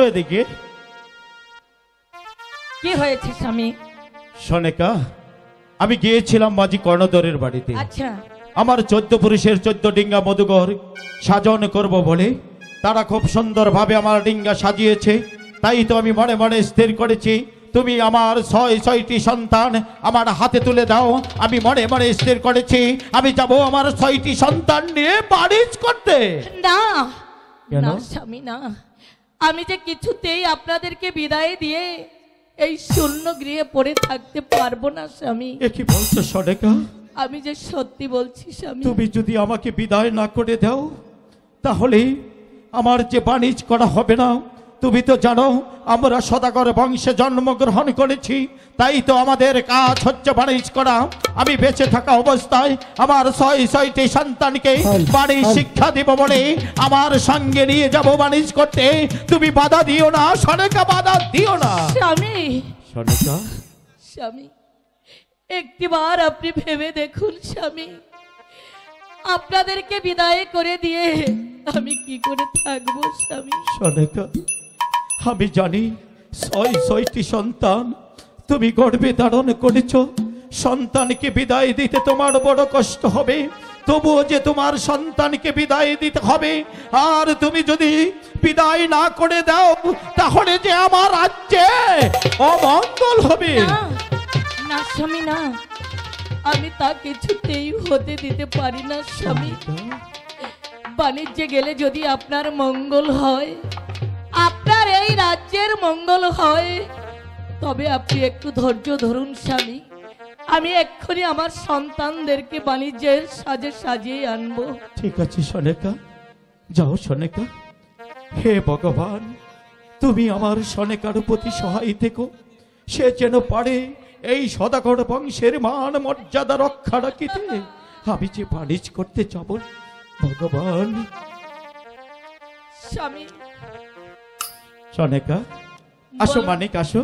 এদিকে
কি হয়েছে স্বামী?
সনেকা, আমি গিয়েছিলাম মাঝি কর্ণধরের বাড়িতে।
আচ্ছা,
আমার 14 পুরুষের 14 ডিঙ্গা মধুকর সাজন করব বলে তারা খুব সুন্দরভাবে আমার ডিঙ্গা সাজিয়েছে। তাই তো আমি মনে মনে স্থির করেছি তুমি আমার 6টি সন্তান আমার হাতে তুলে দাও। আমি মনে মনে স্থির করেছি আমি যাব আমার 6টি সন্তান নিয়ে বাণিজ্য করতে।
না
কেন?
না স্বামী না, আমি যে কিছুতেই আপনাদেরকে বিদায় দিয়ে এই শূন্য গৃহে পড়ে থাকতে পারবো না স্বামী।
এ কি বলছো সনেকা?
আমি যে সত্যি বলছি স্বামী।
তুমি যদি আমাকে বিদায় না করে দাও তাহলে আমার যে বাণিজ্য করা হবে না। তুমি তো জানো আমরা সদাগর বংশে জন্মগ্রহণ করেছি, তাই তো আমাদের কাজ হচ্ছে বাণিজ্য করা। আমি বেঁচে থাকা অবস্থায় আমার 6টি সন্তানকে বাণিজ্য শিক্ষা দেব বলে আমার সঙ্গে নিয়ে যাব বাণিজ্য করতে। তুমি বাধা দিও না সনেকা, বাধা দিও না।
স্বামী
সনেকা,
স্বামী একটিবার আপনি ভেবে দেখুন স্বামী, আপনাদেরকে বিদায় করে দিয়ে আমি কি করে থাকবো স্বামী?
সনেকা, আমি জানি 6টি সন্তান তুমি গর্ভে ধারণ করেছ। সন্তানকে বিদায় দিতে তোমার বড় কষ্ট হবে, তবুও যে তোমার সন্তানকে বিদায় দিতে হবে। আর তুমি যদি বিদায় না করে দাও তাহলে যে আমার রাজ্যে অমঙ্গল হবে।
না না স্বামী না, আমি তা কিছুতেই হতে দিতে পারি না স্বামী। বাণিজ্যে গেলে যদি আপনার মঙ্গল হয়, আপনার এই রাজ্যের মঙ্গল হয়, তবে আপনি একটু ধৈর্য ধরুন স্বামী। আমি এক্ষুনি আমার সন্তানদেরকে বাণিজ্যের সাজে সাজিয়ে আনবো।
ঠিক আছে সনেকা, যাও সনেকা। হে ভগবান, তুমি আমার সনেকার প্রতি সহায় থেকো, সে যেন পারে এই সদাগর বংশের মান মর্যাদা রক্ষা রাখিতে। আমি যে বাণিজ্য করতে যাব ভগবান।
স্বামী
সনেকা আসো,
বলো।
মানিক আসো,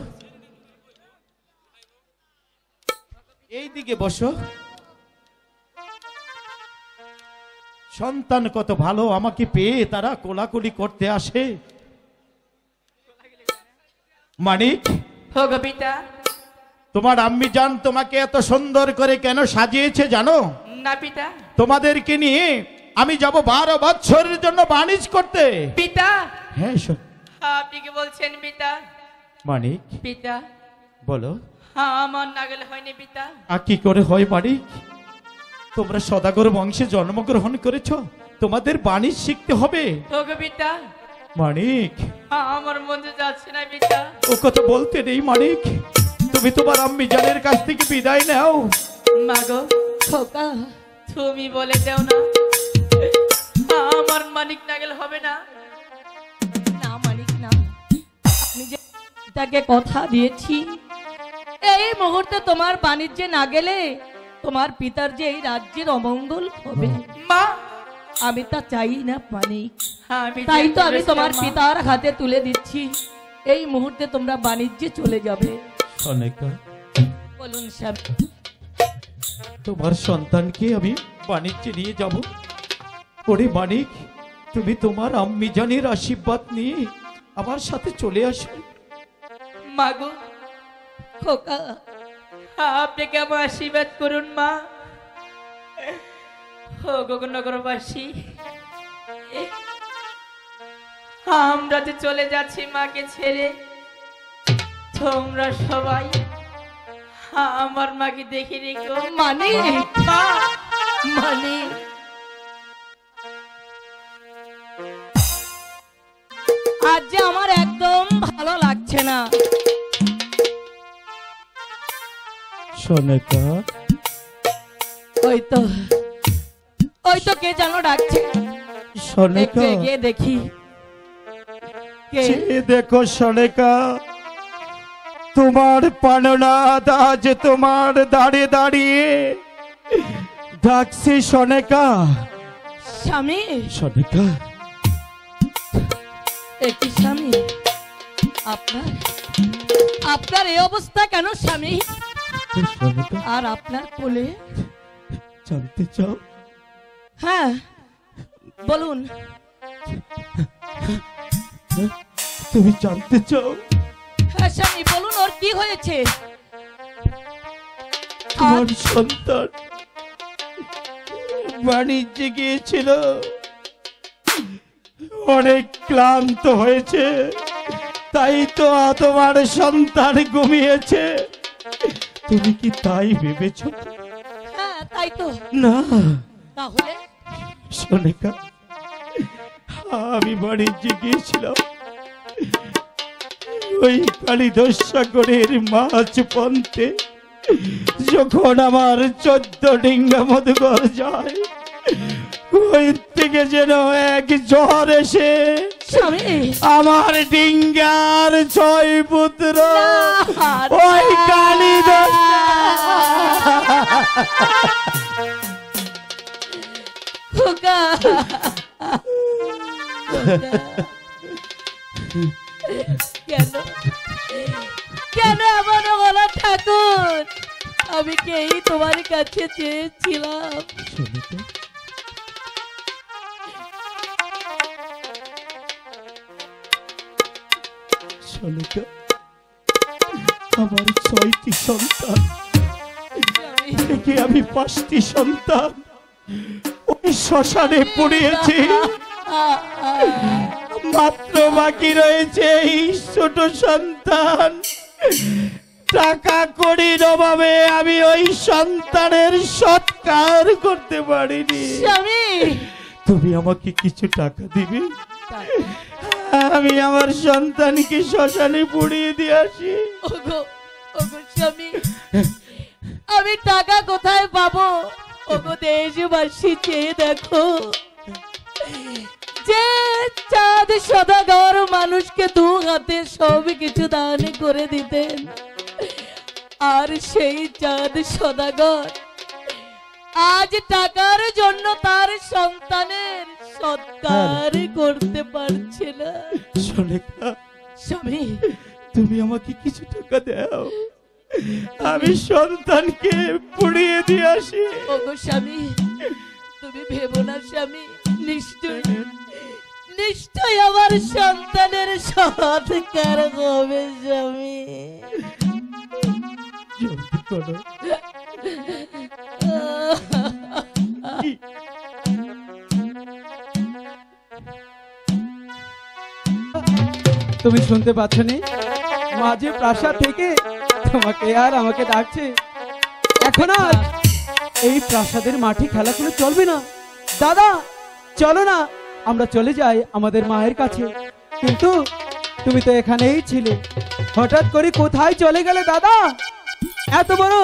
এই দিকে বসো। সন্তান কত ভালো, আমাকে পেয়ে তারা কোলাকুলি করতে আসে। মানিক,
পিতা
তোমার আম্মি জান তোমাকে এত সুন্দর করে কেন সাজিয়েছে জানো?
না পিতা।
তোমাদেরকে নিয়ে আমি যাব 12 বছরের জন্য বাণিজ্য করতে।
পিতা
হ্যাঁ
আপনি কি বলছেন পিতা?
মানিক
পিতা
বলো।
আমার না গেলে হয়নি পিতা।
আর কি করে হয় মানিক? তোমরা সদাগর বংশে জন্মগ্রহণ করেছ, তোমাদের বাণী শিখতে হবে।
ওগো পিতা,
মানিক,
আমার মধ্যে যাচ্ছে না পিতা।
ও কথা বলতে নেই মানিক, তুমি তোমার আম্মি জানের কাছ থেকে বিদায় নাও।
মাগো,
খোকা,
তুমি বলে দেও না, আমার মানিক না গেলে হবে না।
না মানিক না, আমি যে তাকে কথা দিয়েছি এই মুহূর্তে তোমার বাণিজ্যে না গেলে তোমার পিতার যে এই রাজ্যের অমঙ্গল হবে,
মা,
আমি তা চাই না মানিক।
আমি
তাই তো
যেতে
আমি
বলেছিলাম,
তোমার
মা।
পিতার হাতে তুলে দিচ্ছি, এই মুহূর্তে তোমরা বাণিজ্যে চলে যাবে।
সনেকা,
বলুন স্বামী।
তোমার সন্তানকে আমি বাণিজ্যে নিয়ে যাব। ওরে মানিক, তুমি তোমার আম্মি জানের আশীর্বাদ নিয়ে আমার সাথে চলে আসো।
মাগো,
খোকা,
আপনি কেমন আশীর্বাদ করুন মা। ও গগনগরবাসী, আমরা যে চলে যাচ্ছি মাকে ছেড়ে, তোমরা সবাই আমার মাকে দেখে রেখো।
মানিক,
মা,
মানিক, আজ যে আমার একদম ভালো লাগছে না।
সনেকা,
ওই তো কে যেন ডাকছে, একটু
সনেকা,
এগিয়ে দেখি কে।
দেখো সনেকা, তোমার প্রাণনাথ আজ তোমার দাঁড়িয়ে দাঁড়িয়ে ডাকছে। সনেকা,
স্বামী,
সনেকা,
একই স্বামী, আপনার এই অবস্থা কেন স্বামী?
সনেকা,
আর আপনার কোলে?
জানতে চাও?
হ্যাঁ বলুন।
তুমি জানতে চাও?
হ্যাঁ স্বামী বলুন, ওর কি হয়েছে?
তোমার সন্তান বাণিজ্যে গিয়েছিল, অনেক ক্লান্ত হয়েছে, তাই তো তোমার সন্তান ঘুমিয়েছে। তুমি কি তাই ভেবেছ?
হ্যাঁ তাই তো।
না
তাহলে
সোনিকা, আমি বাণিজ্যে গিয়েছিলাম, ওই কালিদাস সাগরের মাছ পন্থে যখন আমার 14 ডিঙ্গা মধুকর যায়, ওই থেকে যেন এক ঝড় এসে
স্বামী,
আমার ডিঙ্গার 6 পুত্র
না,
ওই কালিদাস
খোকা, কেন কেন এমন বলো ঠাকুর? আমি কেই তোমার কাছে চেয়েছিলাম।
সোনিকা, আমার 6টি সন্তান থেকে আমি 5টি সন্তান ওই শ্মশানে পড়িয়েছি। মাত্র বাকি রয়েছে এই ছোট সন্তান। টাকা কড়ির অভাবে আমি ওই সন্তানের সৎকার করতে পারিনি।
স্বামী,
তুমি আমাকে কিছু টাকা দিবে, আমি আমার সন্তানকে শ্মশানে পুড়িয়ে দিয়ে আসি।
ওগো ওগো স্বামী, আমি টাকা কোথায় পাবো? ওগো দেশবাসী, চেয়ে দেখো, যে চাঁদ সদাগর মানুষকে 2 হাতে সব কিছু দান করে দিতেন, আর সেই চাঁদ সদাগর আজ টাকার জন্য তার সন্তানের সৎকার করতে পারছে না।
সোনিকা,
স্বামী,
তুমি আমাকে কিছু টাকা দাও, আমি সন্তানকে পুড়িয়ে দিয়ে আসি।
ওগো স্বামী, তুমি ভেবো না স্বামী, নিশ্চয় নিশ্চয় আমার সন্তানের সৎকার হবে স্বামী।
জলদি করো।
তুমি শুনতে পাচ্ছ নি? মাঝে প্রাসাদ থেকে তোমাকে আর আমাকে ডাকছে। এখন আর
এই প্রাসাদের মাঠে খেলাধুলো চলবে না। দাদা চলো না আমরা চলে যাই আমাদের মায়ের কাছে। কিন্তু তুমি তো এখানেই ছিলে, হঠাৎ করে কোথায় চলে গেলে দাদা? এত বড়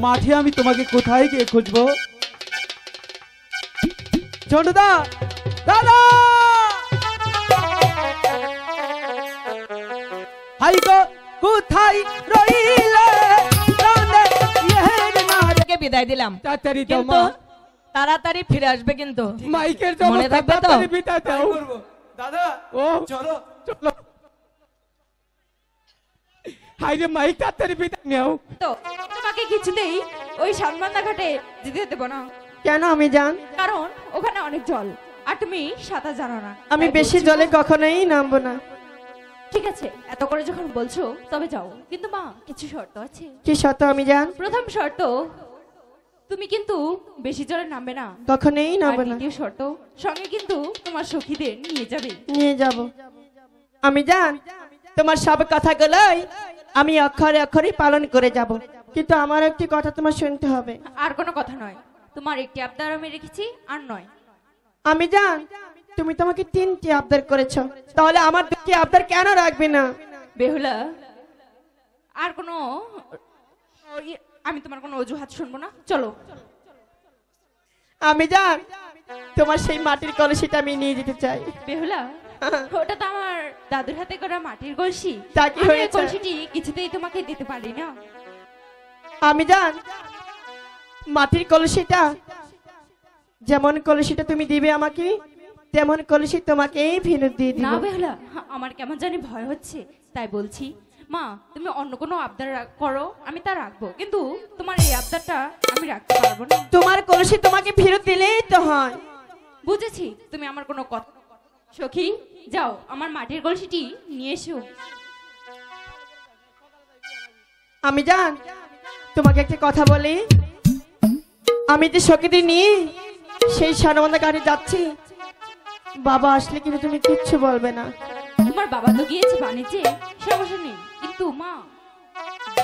মাঠে আমি তোমাকে কোথায় গিয়ে খুঁজবো? ঝন্টুদা, দাদা হাই গো কোথায় রইলে প্রাণে ইহের নারে।
থেকে বিদায় দিলাম,
তাড়াতাড়ি দাও
কিন্তু
মা,
তাড়াতাড়ি ফিরে আসবে কিন্তু।
মাইকের
মনে থাকবে তো?
বিদায় দাও।
দাদা
ও
চলো
চলো, হাই রে মাইক তাড়াতাড়ি বিদায় নাও।
তো তোমাকে কিছুতেই ওই সাতমান্দা ঘাটে যেতে দেবো না,
কেন আমি জান?
কারণ ওখানে অনেক জল আর তুমি সাঁতার জানো না।
আমি
তাই
বেশি
বলছি,
জলে কখনোই নামবো না।
ঠিক আছে এত করে যখন বলছো তবে যাও, কিন্তু মা কিছু শর্ত আছে।
কি শত আমি জান?
প্রথম শর্ত, তুমি কিন্তু বেশি জলে নামবে না।
কখনোই
আর
নামবো না।
দ্বিতীয় শর্ত, সঙ্গে কিন্তু তোমার সখীদের নিয়ে যাবে।
নিয়ে যাব আমি জান, তোমার সব কথাগুলোই আমি অক্ষরে অক্ষরে পালন করে যাব, কিন্তু আমার একটি কথা তোমার শুনতে হবে।
আর কোনো কথা নয়, তোমার একটি আবদার আমি রেখেছি, আর নয়।
আমি জান, তুমি তোমাকে 3টি আবদার করেছো, তাহলে আমার 2টি আবদার কেন রাখবে না?
বেহুলা, আর কোনো আমি তোমার কোনো অজুহাত শুনবো না, চলো।
আমি জান, তোমার সেই মাটির কলসিটা আমি নিয়ে যেতে চাই।
বেহুলা, ওটা তো আমার দাদুর হাতে করা মাটির কলসি।
তা কি
আমি ওই
হয়েছে?
কলসিটি কিছুতেই তোমাকে দিতে পারি না।
আমি জান, মাটির কলসিটা, যেমন কলসিটা তুমি দিবে আমাকে, তেমন কলসি তোমাকে ফেরত দিয়ে দিব।
না বেহুলা, আমার কেমন জানি ভয় হচ্ছে, তাই বলছি। মা, তুমি অন্য কোনো আবদার করো, আমি তা রাখবো, কিন্তু তোমার এই আবদারটা আমি রাখতে পারবো না।
তোমার কলসি তোমাকে ফেরত দিলেই তো হয়।
বুঝেছি, তুমি আমার কোনো কথা। সখী, যাও আমার মাটির কলসিটি নিয়ে এসো।
আমি জান, তোমাকে একটা কথা বলি, আমি যে সখীটি নিয়ে সেই সানবন্ধা ঘাটে যাচ্ছি, বাবা আসলে কিন্তু তুমি কিচ্ছু বলবে না।
তোমার বাবা তো গিয়েছে বাণিজ্যে, সমস্যা নেই, কিন্তু মা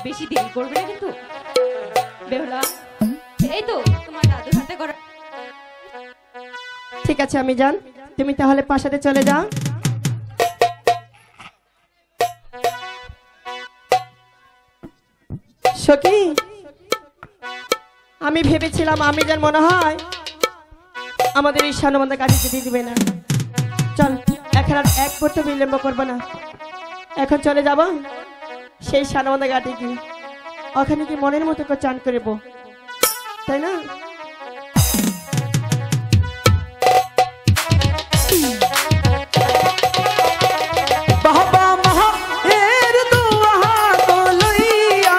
বেশি দেরি করবে না কিন্তু। বেহুলা, এই তো তোমার দাদুর হাতে করা।
ঠিক আছে আমি জান, তুমি তাহলে প্রাসাদে চলে যাও। সখী, আমি ভেবেছিলাম আমি যার মনে হয় আমাদের এই সানবন্ধা গাড়ি যেতে দিবে না। চল, এখন আর এক মুহূর্ত বিলম্ব করবো না, এখন চলে যাব সেই সানবন্ধা ঘাটে গিয়ে ওখানে কি মনের মতো করে চান করবো, তাই না?
বাবা মহা এর দুয়া তো লইয়া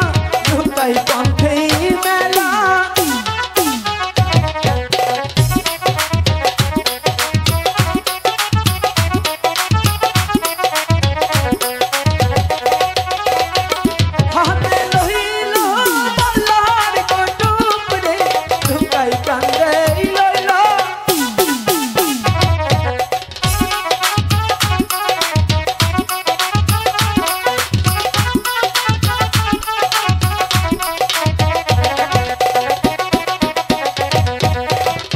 ঢুকাই কণ্ঠে মেলা। হাতে লইল বালার কটুপ রে, ঢুকাই কান্দে লইল।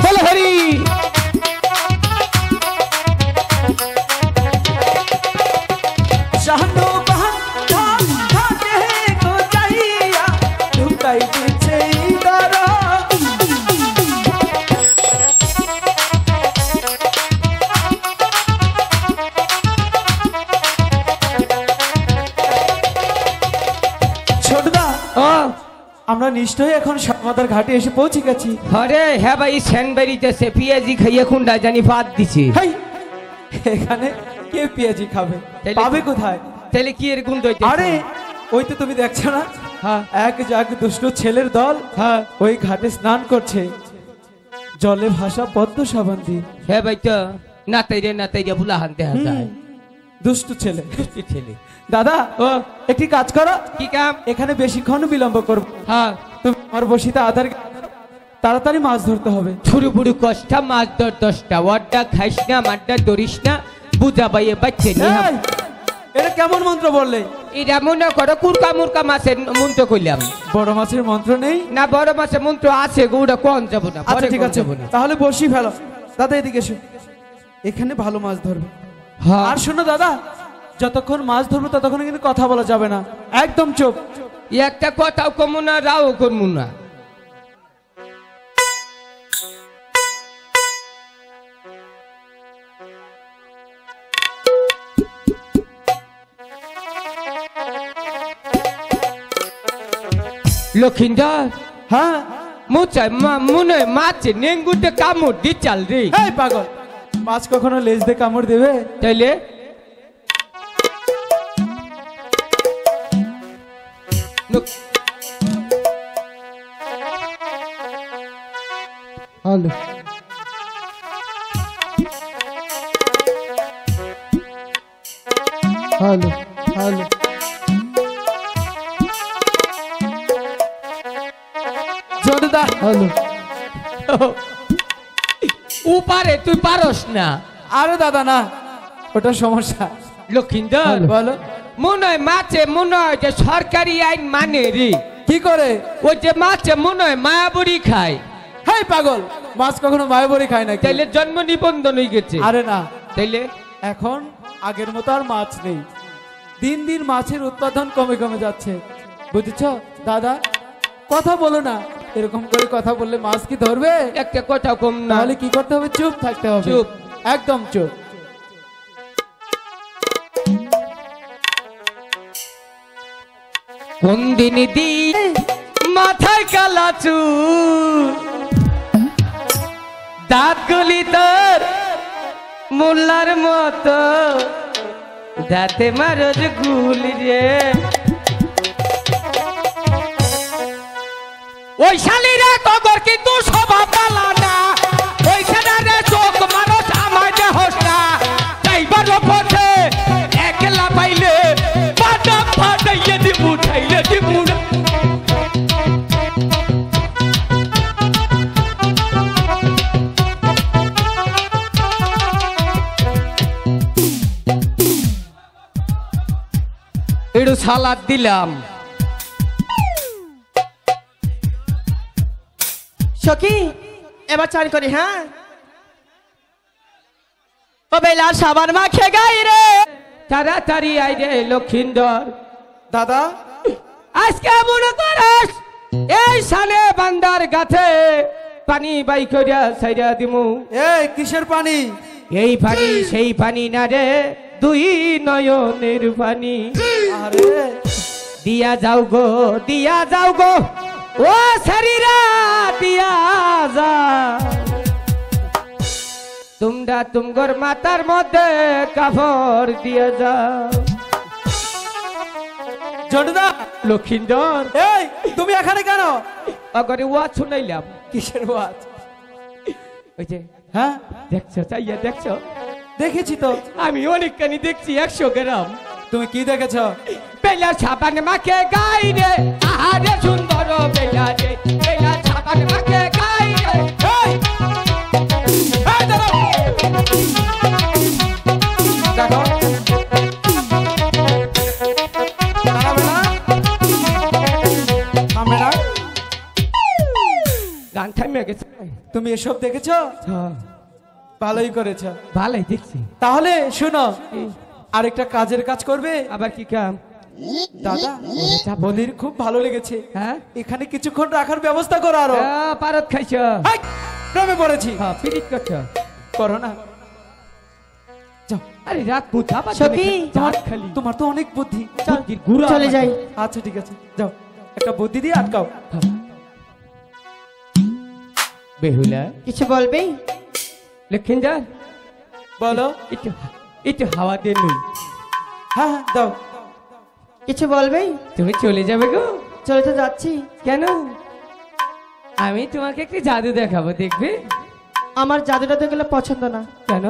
বল হরি। শাহানো বাহান ঘাটে গো যাইয়া ঢুকাই দিছে দরা।
ছোটদা,
ও
আমরা নিশ্চয়ই এখন সাতমাতার ঘাটে এসে পৌঁছে গেছি।
আরে হ্যাঁ ভাই, সেনবেরিতেছে পেঁয়াজি খাইয়ে খুন্ডা জানি ভাত দিছে।
হাই, এখানে কে পেঁয়াজি খাবে?
তাইলে-
পাবে কোথায়?
তাহলে কি এরকম দইতে?
আরে ওই তো তুমি দেখছো না,
হ্যাঁ
এক জাগ দুষ্ট ছেলের দল
হ্যাঁ
ওই ঘাটে স্নান করছে, জলে ভাসা পদ্ম সাবান দিয়ে।
হ্যাঁ ভাই, তো না তাইরে বুলা হানতে হাসায়
দুষ্ট ছেলে।
দুষ্টি ছেলে।
দাদা,
ও
একটি কাজ করো,
কি কাম?
এখানে বেশিক্ষণ বিলম্ব করবো।
হ্যাঁ,
তুমি আমার বসিতে আধার তাড়াতাড়ি মাছ ধরতে হবে।
ছুরু বুড়ু কষ্টা মাছ ধর 10টা, ওয়াড্ডা খাইস না, মাড্ডা ধরিস না, বুঝা বাইয়ে বাচ্চে নিয়ে
এই,
এটা কেমন মন্ত্র বললে?
এটা মনে করো কুরকা মুরকা মাছের মন্ত্র কইলাম।
বড় মাছের মন্ত্র নেই?
না বড় মাছের মন্ত্র আছে গো, ওটা কোন যাব না,
আচ্ছা
পরে
ঠিক
কোন
আছে,
যাবো না।
তাহলে বসি ফেলো। দাদা এদিকে এসো, এখানে ভালো মাছ ধরবে।
হ্যাঁ
আর শোনো দাদা, যতক্ষণ মাছ ধরবো ততক্ষণ কিন্তু কথা বলা যাবে না, একদম চুপ।
একটা কথাও কমু না, রাও করমু না। লক্ষিন্দর,
হ্যাঁ
মুচাই মনে মাছে নেঙ্গুতে কামড় দি চাল রে।
এই পাগল, মাছ কখনো লেজ দিয়ে কামড় দেবে?
তাইলে হ্যালো হ্যালো হ্যালো
জোরদা
হ্যালো উপারে তুই পারস না।
আরে দাদা না, ওটা সমস্যা।
লক্ষিন্দর
বলো।
মনে হয় মাছে মনে হয় যে সরকারি আইন মানে রে।
কি করে?
ওই যে মাছে মনে হয় মায়াবড়ি খায়।
হেই পাগল, মাছ কখনো মায়াবড়ি খায় না।
তাইলে জন্ম নিবন্ধন হয়ে গেছে।
আরে না,
তাইলে
এখন আগের মতো আর মাছ নেই, দিন দিন মাছের উৎপাদন কমে কমে যাচ্ছে, বুঝেছো দাদা? কথা বলো না, এরকম করে কথা বললে মাছ কি ধরবে?
একটা কথা কম না।
তাহলে কি করতে হবে? চুপ থাকতে হবে।
চুপ,
একদম চুপ।
কোন দিন দি মাথায় কালা চুল, দাঁত গলি তোর মোল্লার মতো, দাঁতে মারজ গুলি রে। ওই শালিরা কগর কিন্তু স্বভাব পালা না, ওই সেনারে চোখ মানুষ আমার দেহস না, তাইবার পথে একলা পাইলে পাটা ফাটাইয়ে দিবু, ঠাইলে দিবু না। একটু সালাদ দিলাম।
সখী এবার চান করি। হ্যাঁ ও বেলা সাবান মাখে গাই রে।
তাড়াতাড়ি আইরে লক্ষিন্দর।
দাদা
আজকে মনে করস এই সালে বান্দার গাছে পানি বাই করিয়া সাইরা দিমু।
এই কিসের পানি?
এই পানি সেই পানি না রে, দুই নয়নের পানি।
আরে
দিয়া যাও গো, দিয়া যাও গো, ও শরীরা দিয়া যা, তোমরা তুমগর মাথার মধ্যে কাপড় দিয়া যাও।
জন্ডুদা,
লক্ষিন্দর,
এই তুমি এখানে কেন?
আগরে ওয়াজ শুনাইলাম।
কিসের ওয়াজ?
ওই যে
হ্যাঁ
দেখছো, চাইয়া দেখছো?
দেখেছি তো।
আমি অনেকখানি দেখছি, 100 গ্রাম।
তুমি কি দেখেছ?
বেলা সাবান মাখে গাই রে, আহারে সুন্দর বেলা রে, বেলা সাবান মাখে গাই রে।
এই! এই দাঁড়াও! দেখো, দাঁড়াবে না? থামবে না?
গান থামিয়ে গেছে।
তুমি এসব দেখেছ? ভালোই করেছ।
ভালোই দেখছি।
তাহলে শুনো, আরেকটা কাজের কাজ করবে।
আবার কি কাম?
দাদা, বদির খুব ভালো লেগেছে।
হ্যাঁ,
এখানে কিছুক্ষণ রাখার ব্যবস্থা করো আরো।
পারত খাইছ?
এই, প্রেমে পড়েছি।
হ্যাঁ, পিরিত করছ?
করো না। যাও।
আরে রাত বুঝা পাচ্ছ
সখী,
খালি
তোমার তো অনেক বুদ্ধি।
বুদ্ধির গুড়া
চলে যাই।
আচ্ছা ঠিক আছে, যাও, একটা বুদ্ধি দিয়ে আটকাও।
বেহুলা,
কিছু বলবি?
লক্ষিন্দর,
বলো।
একটু একটু হাওয়া দে নই।
হ্যাঁ হ্যাঁ, দাও।
কিছু বলবি?
তুমি চলে যাবে গো?
চলে তো যাচ্ছি।
কেন? আমি তোমাকে একটি জাদু দেখাবো, দেখবে?
আমার জাদুটা তো এগুলো পছন্দ না।
কেন?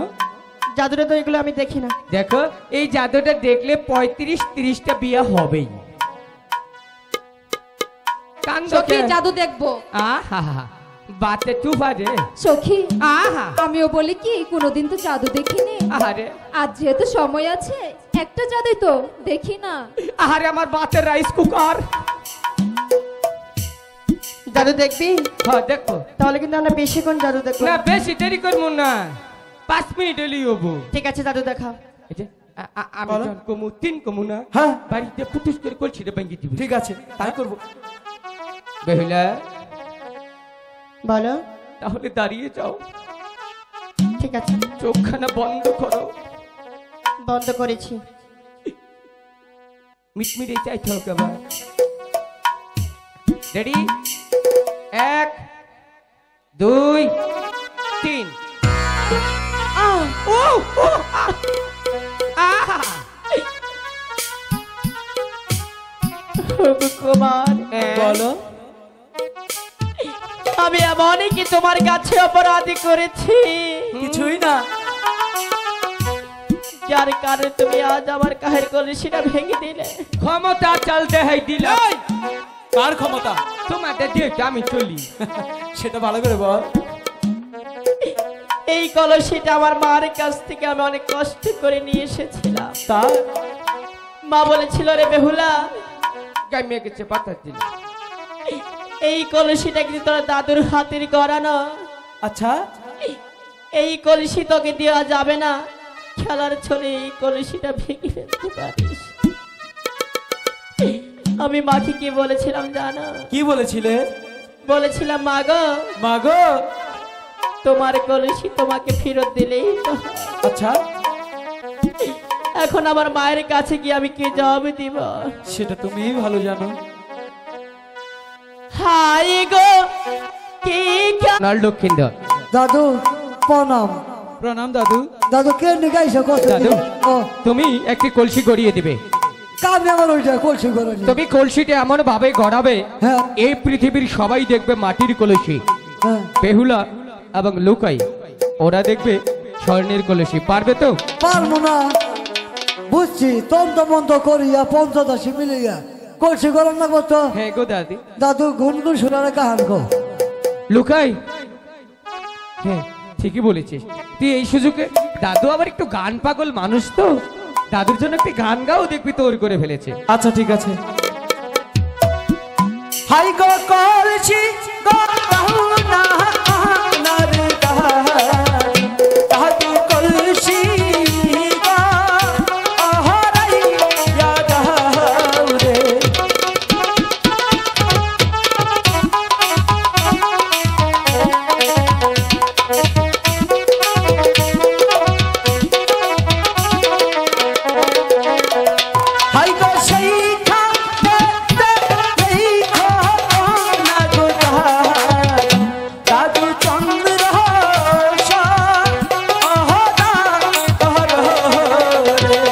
জাদুটা তো এগুলো আমি দেখি না।
দেখো, এই জাদুটা দেখলে 35-30টা বিয়ে হবেই।
সখী জাদু দেখবো।
আহা, বাতে তু পারে
সখী
আহা
আমিও বলি কি কোনোদিন তো জাদু দেখিনি
আহারে
আজ যেহেতু সময় আছে একটা জাদু তো দেখি না।
আহারে আমার বাতের রাইস কুকার।
জাদু দেখবি?
হ্যাঁ দেখো।
তাহলে কিন্তু আমরা বেশিক্ষণ জাদু দেখবো
না বেশি দেরি করবো না, 5 মিনিট এলেই হবো।
ঠিক আছে জাদু দেখা।
এই যে, আমি যখন কমু 3 কমু না,
হ্যাঁ।
বাড়িতে পুটুস করে কলছিটা ভেঙে দিবি।
ঠিক আছে তাই করবো।
বেহুলা
বলো।
তাহলে দাঁড়িয়ে যাও,
ঠিক আছে
চোখখানা বন্ধ করো।
বন্ধ করেছি।
মিটমিটে চাইতে হবে আবার। রেডি, 1 2 3।
কুমার
বলো।
আমি এমনই কি তোমার কাছে অপরাধী করেছি
কিছুই না,
যার কারণে তুমি আজ আমার কাহের কলসিটা ভেঙে দিলে।
ক্ষমতা চলতে হয় দিল।
কার ক্ষমতা?
তোমাদের দিয়ে আমি চলি।
সেটা ভালো করে বল।
এই কলসিটা আমার মার কাছ থেকে আমি অনেক কষ্ট করে নিয়ে এসেছিলাম।
তা
মা বলেছিল রে বেহুলা,
গাইমে গেছে পাতা দিল।
এই কলসিটা কিন্তু তোর দাদুর হাতের গড়ানো।
আচ্ছা,
এই কলসি তোকে দেওয়া যাবে না, খেলার ছলে এই কলসিটা ভেঙে ফেলতে পারিস। আমি মাকে কি বলেছিলাম জানো?
কি বলেছিলে?
বলেছিলাম মা গো,
মা গো।
তোমার কলসি তোমাকে ফেরত দিলেই তো হয়।
আচ্ছা,
এখন আমার মায়ের কাছে গিয়ে আমি কি জবাব দিব?
সেটা তুমিই ভালো জানো।
হাই গো কি
নাল লক্ষিন্দর।
দাদু প্রণাম।
প্রণাম দাদু।
দাদু কে নিগাইছে কত?
দাদু তুমি একটি কলসি গড়িয়ে দিবে।
কামনে আমার ওইটা কলসি করে নি।
তুমি কলসিটা এমন ভাবে গড়াবে
হ্যাঁ।
এই পৃথিবীর সবাই দেখবে মাটির কলসি।
হ্যাঁ।
বেহুলা এবং লুকাই ওরা দেখবে স্বর্ণের কলসি। পারবে তো?
পারবো না, বুঝছি। তন্ত মন্ত করিয়া পঞ্চদশী মিলিয়া কলসি গরম না করতো।
হ্যাঁ গো দাদি।
দাদু গুনগুন শোনার কাহান গো।
লুকাই হ্যাঁ ঠিকই বলেছিস তুই। এই সুযোগে দাদু আবার একটু গান পাগল মানুষ তো, দাদুর জন্য একটি গান গাও, দেখবি তোর করে ফেলেছে।
আচ্ছা ঠিক আছে। হাই গো কলসি গো না আনার দাদু কলসি গো আহরাই ইয়াদ রে। হাই গো সেই খাতে এই খানা গো দাদু চন্দ্র অহদা রে।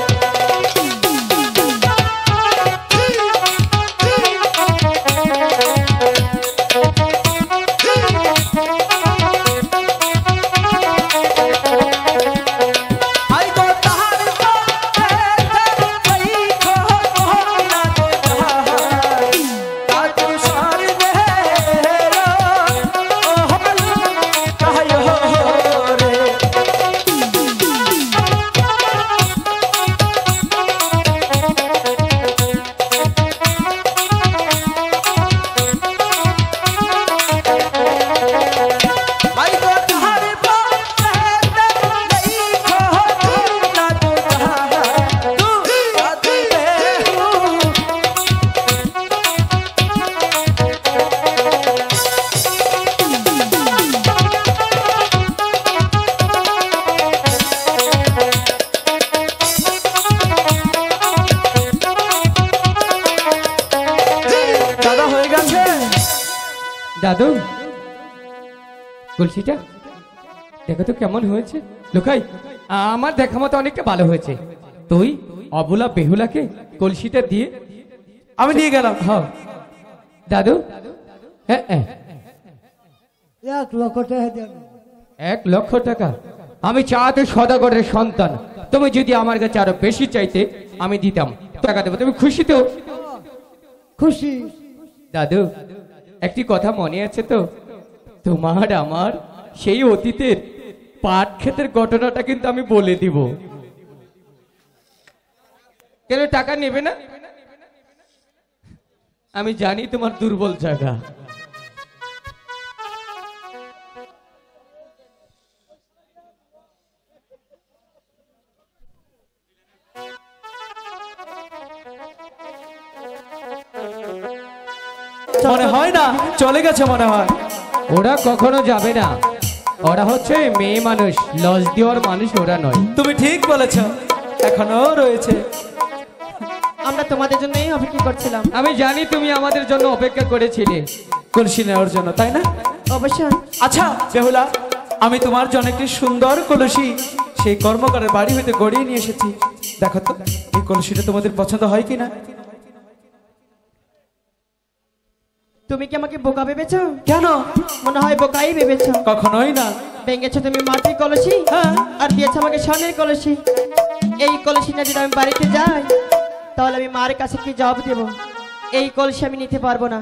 হাই গো তাহার এই খানা গো দাদু সর্বে অহল কাহায় রে। হাই গো তাহার এই খানা গো দাদু দাদা হয়ে গেছে।
দাদু কলসিটা দেখো তো কেমন হয়েছে। লুকাই আমার দেখা মতো অনেকটা ভালো হয়েছে। তুই অবলা বেহুলাকে কলসিটা দিয়ে
আমি নিয়ে গেলাম।
হ্যাঁ দাদু। হ্যাঁ
1 লক্ষ টাকা দেন।
1 লক্ষ টাকা? আমি চাতে সদাগরের সন্তান, তুমি যদি আমার কাছে আরো বেশি চাইতে আমি দিতাম, টাকা দেবো। তুমি খুশি তো?
খুশি।
দাদু একটি কথা মনে আছে তো? তোমার আমার সেই অতীতের পাট ক্ষেতের ঘটনাটা কিন্তু আমি বলে দিব। কেন টাকা নেবে না? আমি জানি তোমার দুর্বল জায়গা।
মনে হয় না চলে গেছে, মনে হয়।
ওরা কখনো যাবে না, ওরা হচ্ছে মেয়ে মানুষ, লজ দেওয়ার মানুষ ওরা নয়।
তুমি ঠিক বলেছ, এখনো রয়েছে।
আমরা তোমাদের জন্যই অপেক্ষা করছিলাম।
আমি জানি তুমি আমাদের জন্য অপেক্ষা করেছিলে
কলসি নেওয়ার জন্য, তাই না?
অবশ্যই।
আচ্ছা বেহুলা, আমি তোমার জন্য একটি সুন্দর কলসি সেই কর্মকারের বাড়ি হইতে গড়িয়ে নিয়ে এসেছি। দেখো তো এই কলসিটা তোমাদের পছন্দ হয় কিনা।
তুমি কি আমাকে বোকা ভেবেছো?
কেন?
মনে হয় বোকাই ভেবেছো।
কখনোই না।
ভেঙেছো তুমি মাটির কলসি, আর দিয়েছো আমাকে স্বর্ণের কলসি। এই কলসি না যদি আমি বাড়িতে যাই, তাহলে আমি মার কাছে কি জবাব দেব? এই কলসি আমি নিতে পারবো না।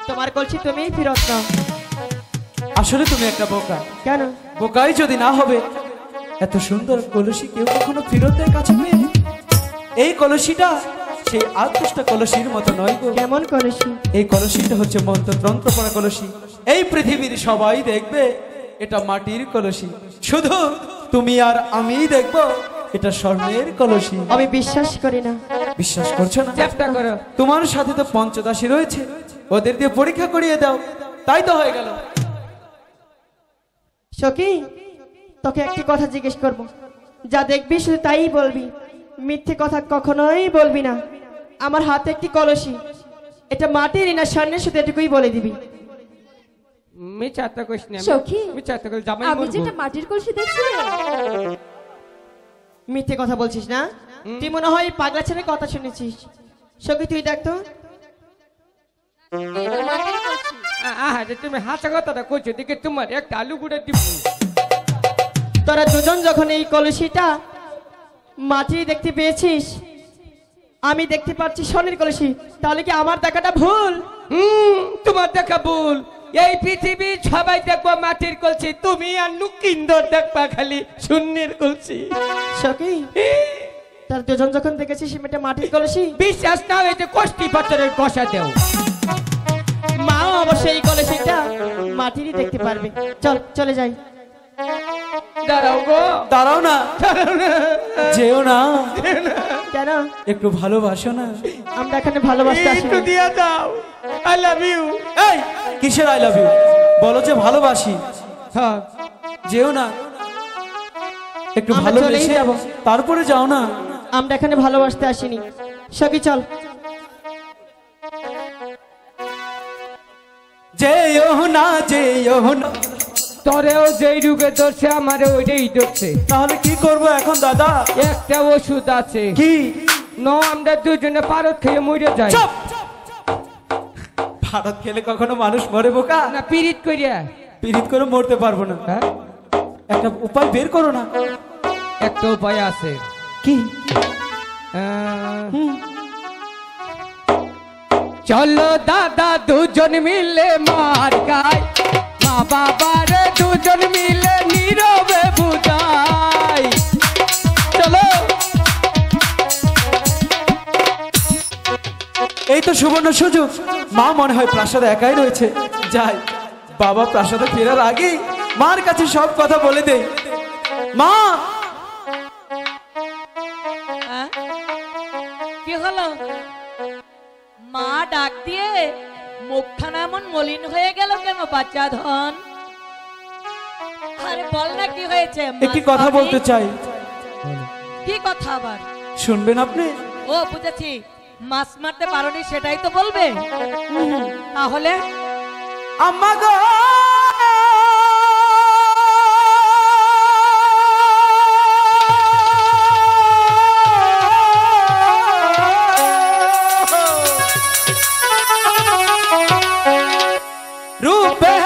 তোমার কলসি তুমি ফেরত নাও।
আসলে তুমি একটা বোকা।
কেন?
বোকাই যদি না হবে, এত সুন্দর কলসি কেউ কখনো ফেরতের কাছে পেয়ে? এই কলসিটা সেই আত্মষ্টা কলসির মতো নয় গো।
কেমন কলসি?
এই কলসিটা হচ্ছে মন্ত্রতন্ত্র পড়া কলসি। এই পৃথিবীর সবাই দেখবে এটা মাটির কলসি, শুধু তুমি আর আমিই দেখবো এটা স্বর্ণের কলসি।
আমি বিশ্বাস করি না।
বিশ্বাস করছো না?
চেষ্টা করো।
তোমার সাথে তো পঞ্চদাসী রয়েছে, ওদের দিয়ে পরীক্ষা করিয়ে দাও, তাই তো হয়ে গেল।
সখী, তোকে একটি কথা জিজ্ঞেস করব, যা দেখবি শুধু তাই বলবি, মিথ্যে কথা কখনোই বলবি না। আমার হাতে একটি কলসি, এটা মাটির না স্বর্ণের, শুধু এটুকুই বলে দিবি।
মিথ্যাটা কইস না।
সখী,
মিথ্যাটা কইস, জামাই
আমি
মরবো।
যেটা মাটির কলসি দেখছি,
মিথ্যে কথা বলছিস না? তুই মনে হয় পাগলা ছেলে কথা শুনেছিস। সখী তুই দেখ তো।
আরে তুমি হাসা কথাটা কইছো দেখে তোমার একটা আলু গুঁড়া দিব।
তোরা দুজন যখন এই কলসিটা মাটির দেখতে পেয়েছিস, আমি দেখতে পাচ্ছি স্বর্ণের কলসি, তাহলে কি আমার দেখাটা ভুল?
তোমার দেখা ভুল। এই পৃথিবী সবাই দেখবো মাটির কলসি, তুমি আর নুকিন্দর দেখবা খালি শূন্যের কলসি।
সখী, তার দুজন যখন দেখেছিস এটা মাটির কলসি,
বিশ্বাস না হইতে কষ্টি পাথরের কষা দেও।
মা অবশ্যই এই কলসিটা মাটিরই দেখতে পারবে। চল চলে যাই।
দাঁড়াও গো,
দাঁড়াও না, যেও না।
কেন?
একটু ভালোবাসো না।
আমরা এখানে ভালোবাসতে আসি
একটু দিয়া দাও। I love you.
এই কিসের আই লাভ ইউ? বলো যে ভালোবাসি।
হ্যাঁ,
যেও না, একটু
আমরা
ভালোবেসে
চলেই যাবো।
তারপরে যাও না।
আমরা এখানে ভালোবাসতে আসিনি। সখী চল।
যেও না, যেও না।
তোরেও যেই রোগে ধরছে আমারে ওইটাই ধরছে।
তাহলে কি করব এখন দাদা?
একটা ওষুধ আছে।
কি?
নো, আমরা দুজনে পারত খেয়ে মরে যাই।
চুপ! ভারত খেলে কখনো মানুষ মরে বোকা?
না, পিরিত করিয়া।
পীড়িত করে মরতে পারবো না।
হ্যাঁ,
একটা উপায় বের করো না।
একটা উপায় আছে।
কি?
চলো দাদা দুজন মিলে মার খাই, মা বাবার দুজন মিলে নীরবে বুঝাই। চলো।
এই তো সুবর্ণ সুযোগ। মা মনে হয় প্রাসাদে একাই রয়েছে। যাই, বাবা প্রাসাদে ফেরার আগে মার কাছে সব কথা বলে দেই। মা!
কি হলো? মা ডাক দিয়ে মুখখানা এমন মলিন হয়ে গেল কেন বাচ্চা ধন? আরে বল না কি হয়েছে?
একটি কথা বলতে চাই।
কি কথা আবার?
শুনবেন আপনি?
ও বুঝেছি, মাছ মারতে পারোনি সেটাই তো বলবে। তাহলে
আম্মা গো! রূপের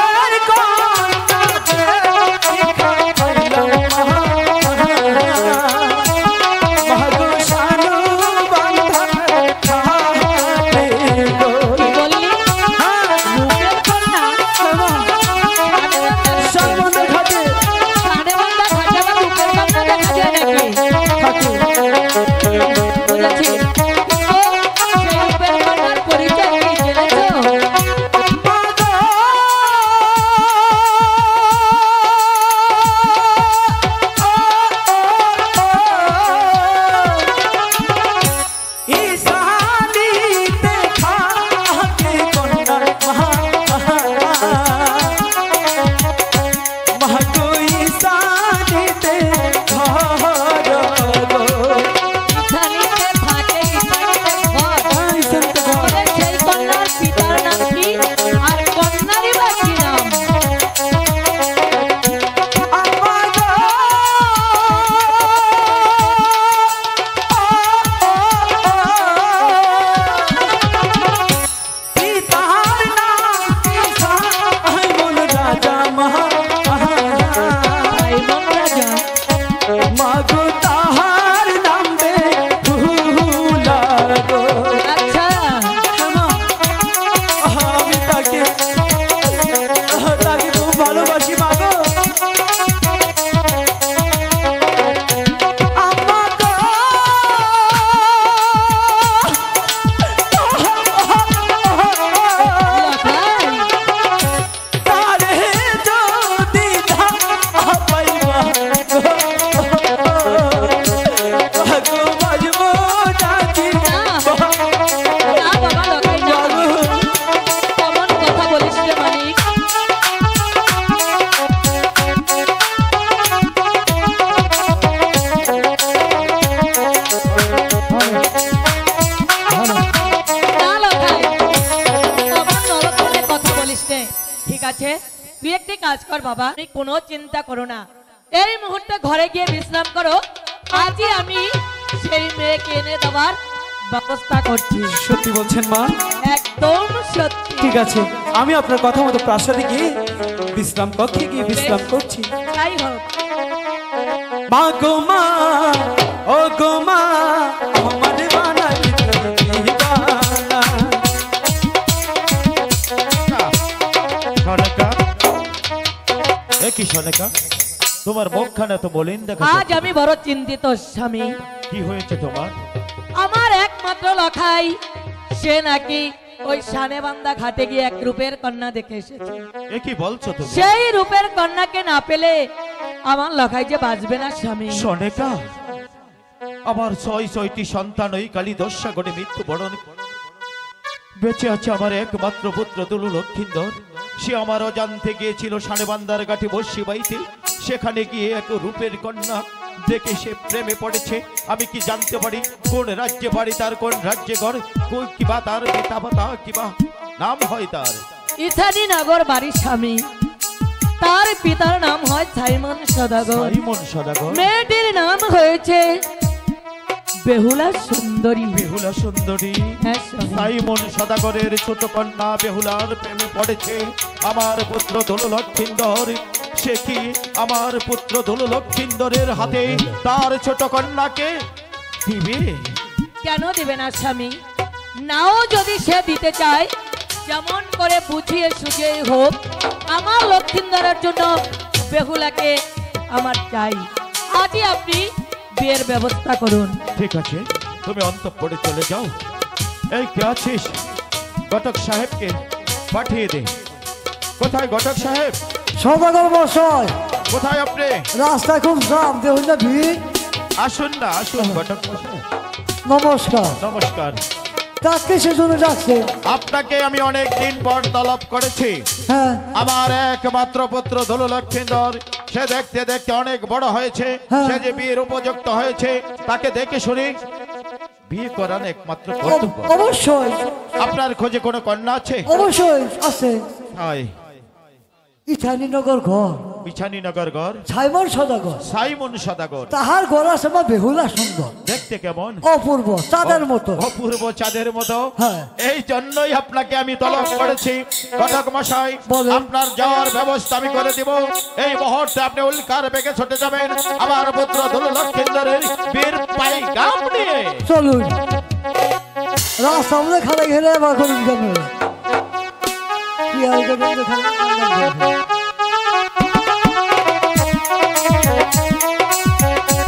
বলিস নে। ঠিক আছে, তুই একটি কাজ কর বাবা, তুমি কোনো চিন্তা করো না। এই মুহূর্তে ঘরে গিয়ে বিশ্রাম করো। আজই আমি সেই মেয়েকে এনে দেওয়ার ব্যবস্থা করছি।
সত্যি বলছেন মা?
একদম সত্যি।
ঠিক আছে, আমি আপনার কথা মতো প্রাসাদে গিয়ে বিশ্রাম কক্ষে গিয়ে বিশ্রাম করছি।
তাই হোক।
মা গো মা, ও গো মা, আমার বানাই দিবানা।
সনেকা, এ কি সনেকা, তোমার মুখখানা তো বলেন দেখা
আজ আমি বড় চিন্তিত স্বামী।
কি হয়েছে তোমার?
আমার একমাত্র লখাই, সে নাকি ওই সানেবান্ধা ঘাটে গিয়ে এক রূপের কন্যা দেখে এসেছে।
এ কি বলছো তুমি?
সেই রূপের কন্যাকে না পেলে আমার লখাই যে বাঁচবে না স্বামী।
সনেকা, আমার ৬টি সন্তান ওই কালী দশাগণে মৃত্যুবরণ বেঁচে আছে আমার একমাত্র পুত্র দুলু লক্ষিন্দর। সে আমার অজান্তে গিয়েছিল সানেবান্দার ঘাটে বসি বাইতে, সেখানে গিয়ে এক রূপের কন্যা দেখে সে প্রেমে পড়েছে। আমি কি জানতে পারি কোন রাজ্যে বাড়ি তার, কোন রাজ্যে ঘর, কিবা তার পিতা মাতা কিবা নাম হয় তার?
ইথানি নগর বাড়ির স্বামী। তার পিতার নাম হয় সাইমন সদাগর।
সাইমন সদাগর।
মেয়েটির নাম হয়েছে বেহুলা সুন্দরী।
বেহুলা সুন্দরী।
হ্যাঁ স্বামী।
সাইমন সদাগরের ছোট কন্যা বেহুলার প্রেমে পড়েছে আমার পুত্র দুলু লক্ষিন্দর। সে কি আমার পুত্র দুলু লক্ষিন্দরের হাতে তার ছোট কন্যাকে দিবে?
কেন দিবে না স্বামী? নাও যদি সে দিতে চায়, যেমন করে বুঝিয়ে সুঝিয়ে হোক, আমার লক্ষিন্দরের জন্য বেহুলাকে আমার চাই। আজই আপনি বিয়ের ব্যবস্থা করুন।
ঠিক আছে, তুমি অন্তঃপুরে চলে যাও। এই কে আছিস? ঘটক সাহেবকে পাঠিয়ে দে। কোথায় ঘটক সাহেব?
সদাগর মশাই,
কোথায় আপনি?
রাস্তায় খুব জাম, দেখুন না ভিড়।
আসুন না, আসুন ঘটক মশাই।
নমস্কার।
নমস্কার।
তা কিসের জন্য ডাকছে?
আপনাকে আমি অনেক দিন পর তলব করেছি।
হ্যাঁ,
আমার একমাত্র পুত্র দুলু লক্ষিন্দর, সে দেখতে দেখতে অনেক বড় হয়েছে।
হ্যাঁ।
সে যে বিয়ের উপযুক্ত হয়েছে, তাকে দেখে শুনি বিয়ে করার একমাত্র কর্তব্য।
অবশ্যই
আপনার খোঁজে কোনো কন্যা আছে?
অবশ্যই আছে।
হায়,
ইথানীনগর ঘর,
বিছানীনগর ঘর,
সাইমন সদাগর।
সাইমন সদাগর।
তাহার ঘর আছে বা বেহুলা সুন্দর,
দেখতে কেমন?
অপূর্ব, চাঁদের মতো।
অপূর্ব চাঁদের মতো।
হ্যাঁ।
এই জন্যই আপনাকে আমি তলব করেছি। ঘটক মশাই,
বলেন।
আপনার যাওয়ার ব্যবস্থা আমি করে দিব। এই মুহূর্তে আপনি উল্কার বেগে ছুটে যাবেন আমার পুত্র দুলু লক্ষিন্দরের বীর পাইগাম নিয়ে।
চলুন, রাস্তা আমাদের খালে ঘেরে আবার করুন কেন? কি আর করবেন, খালে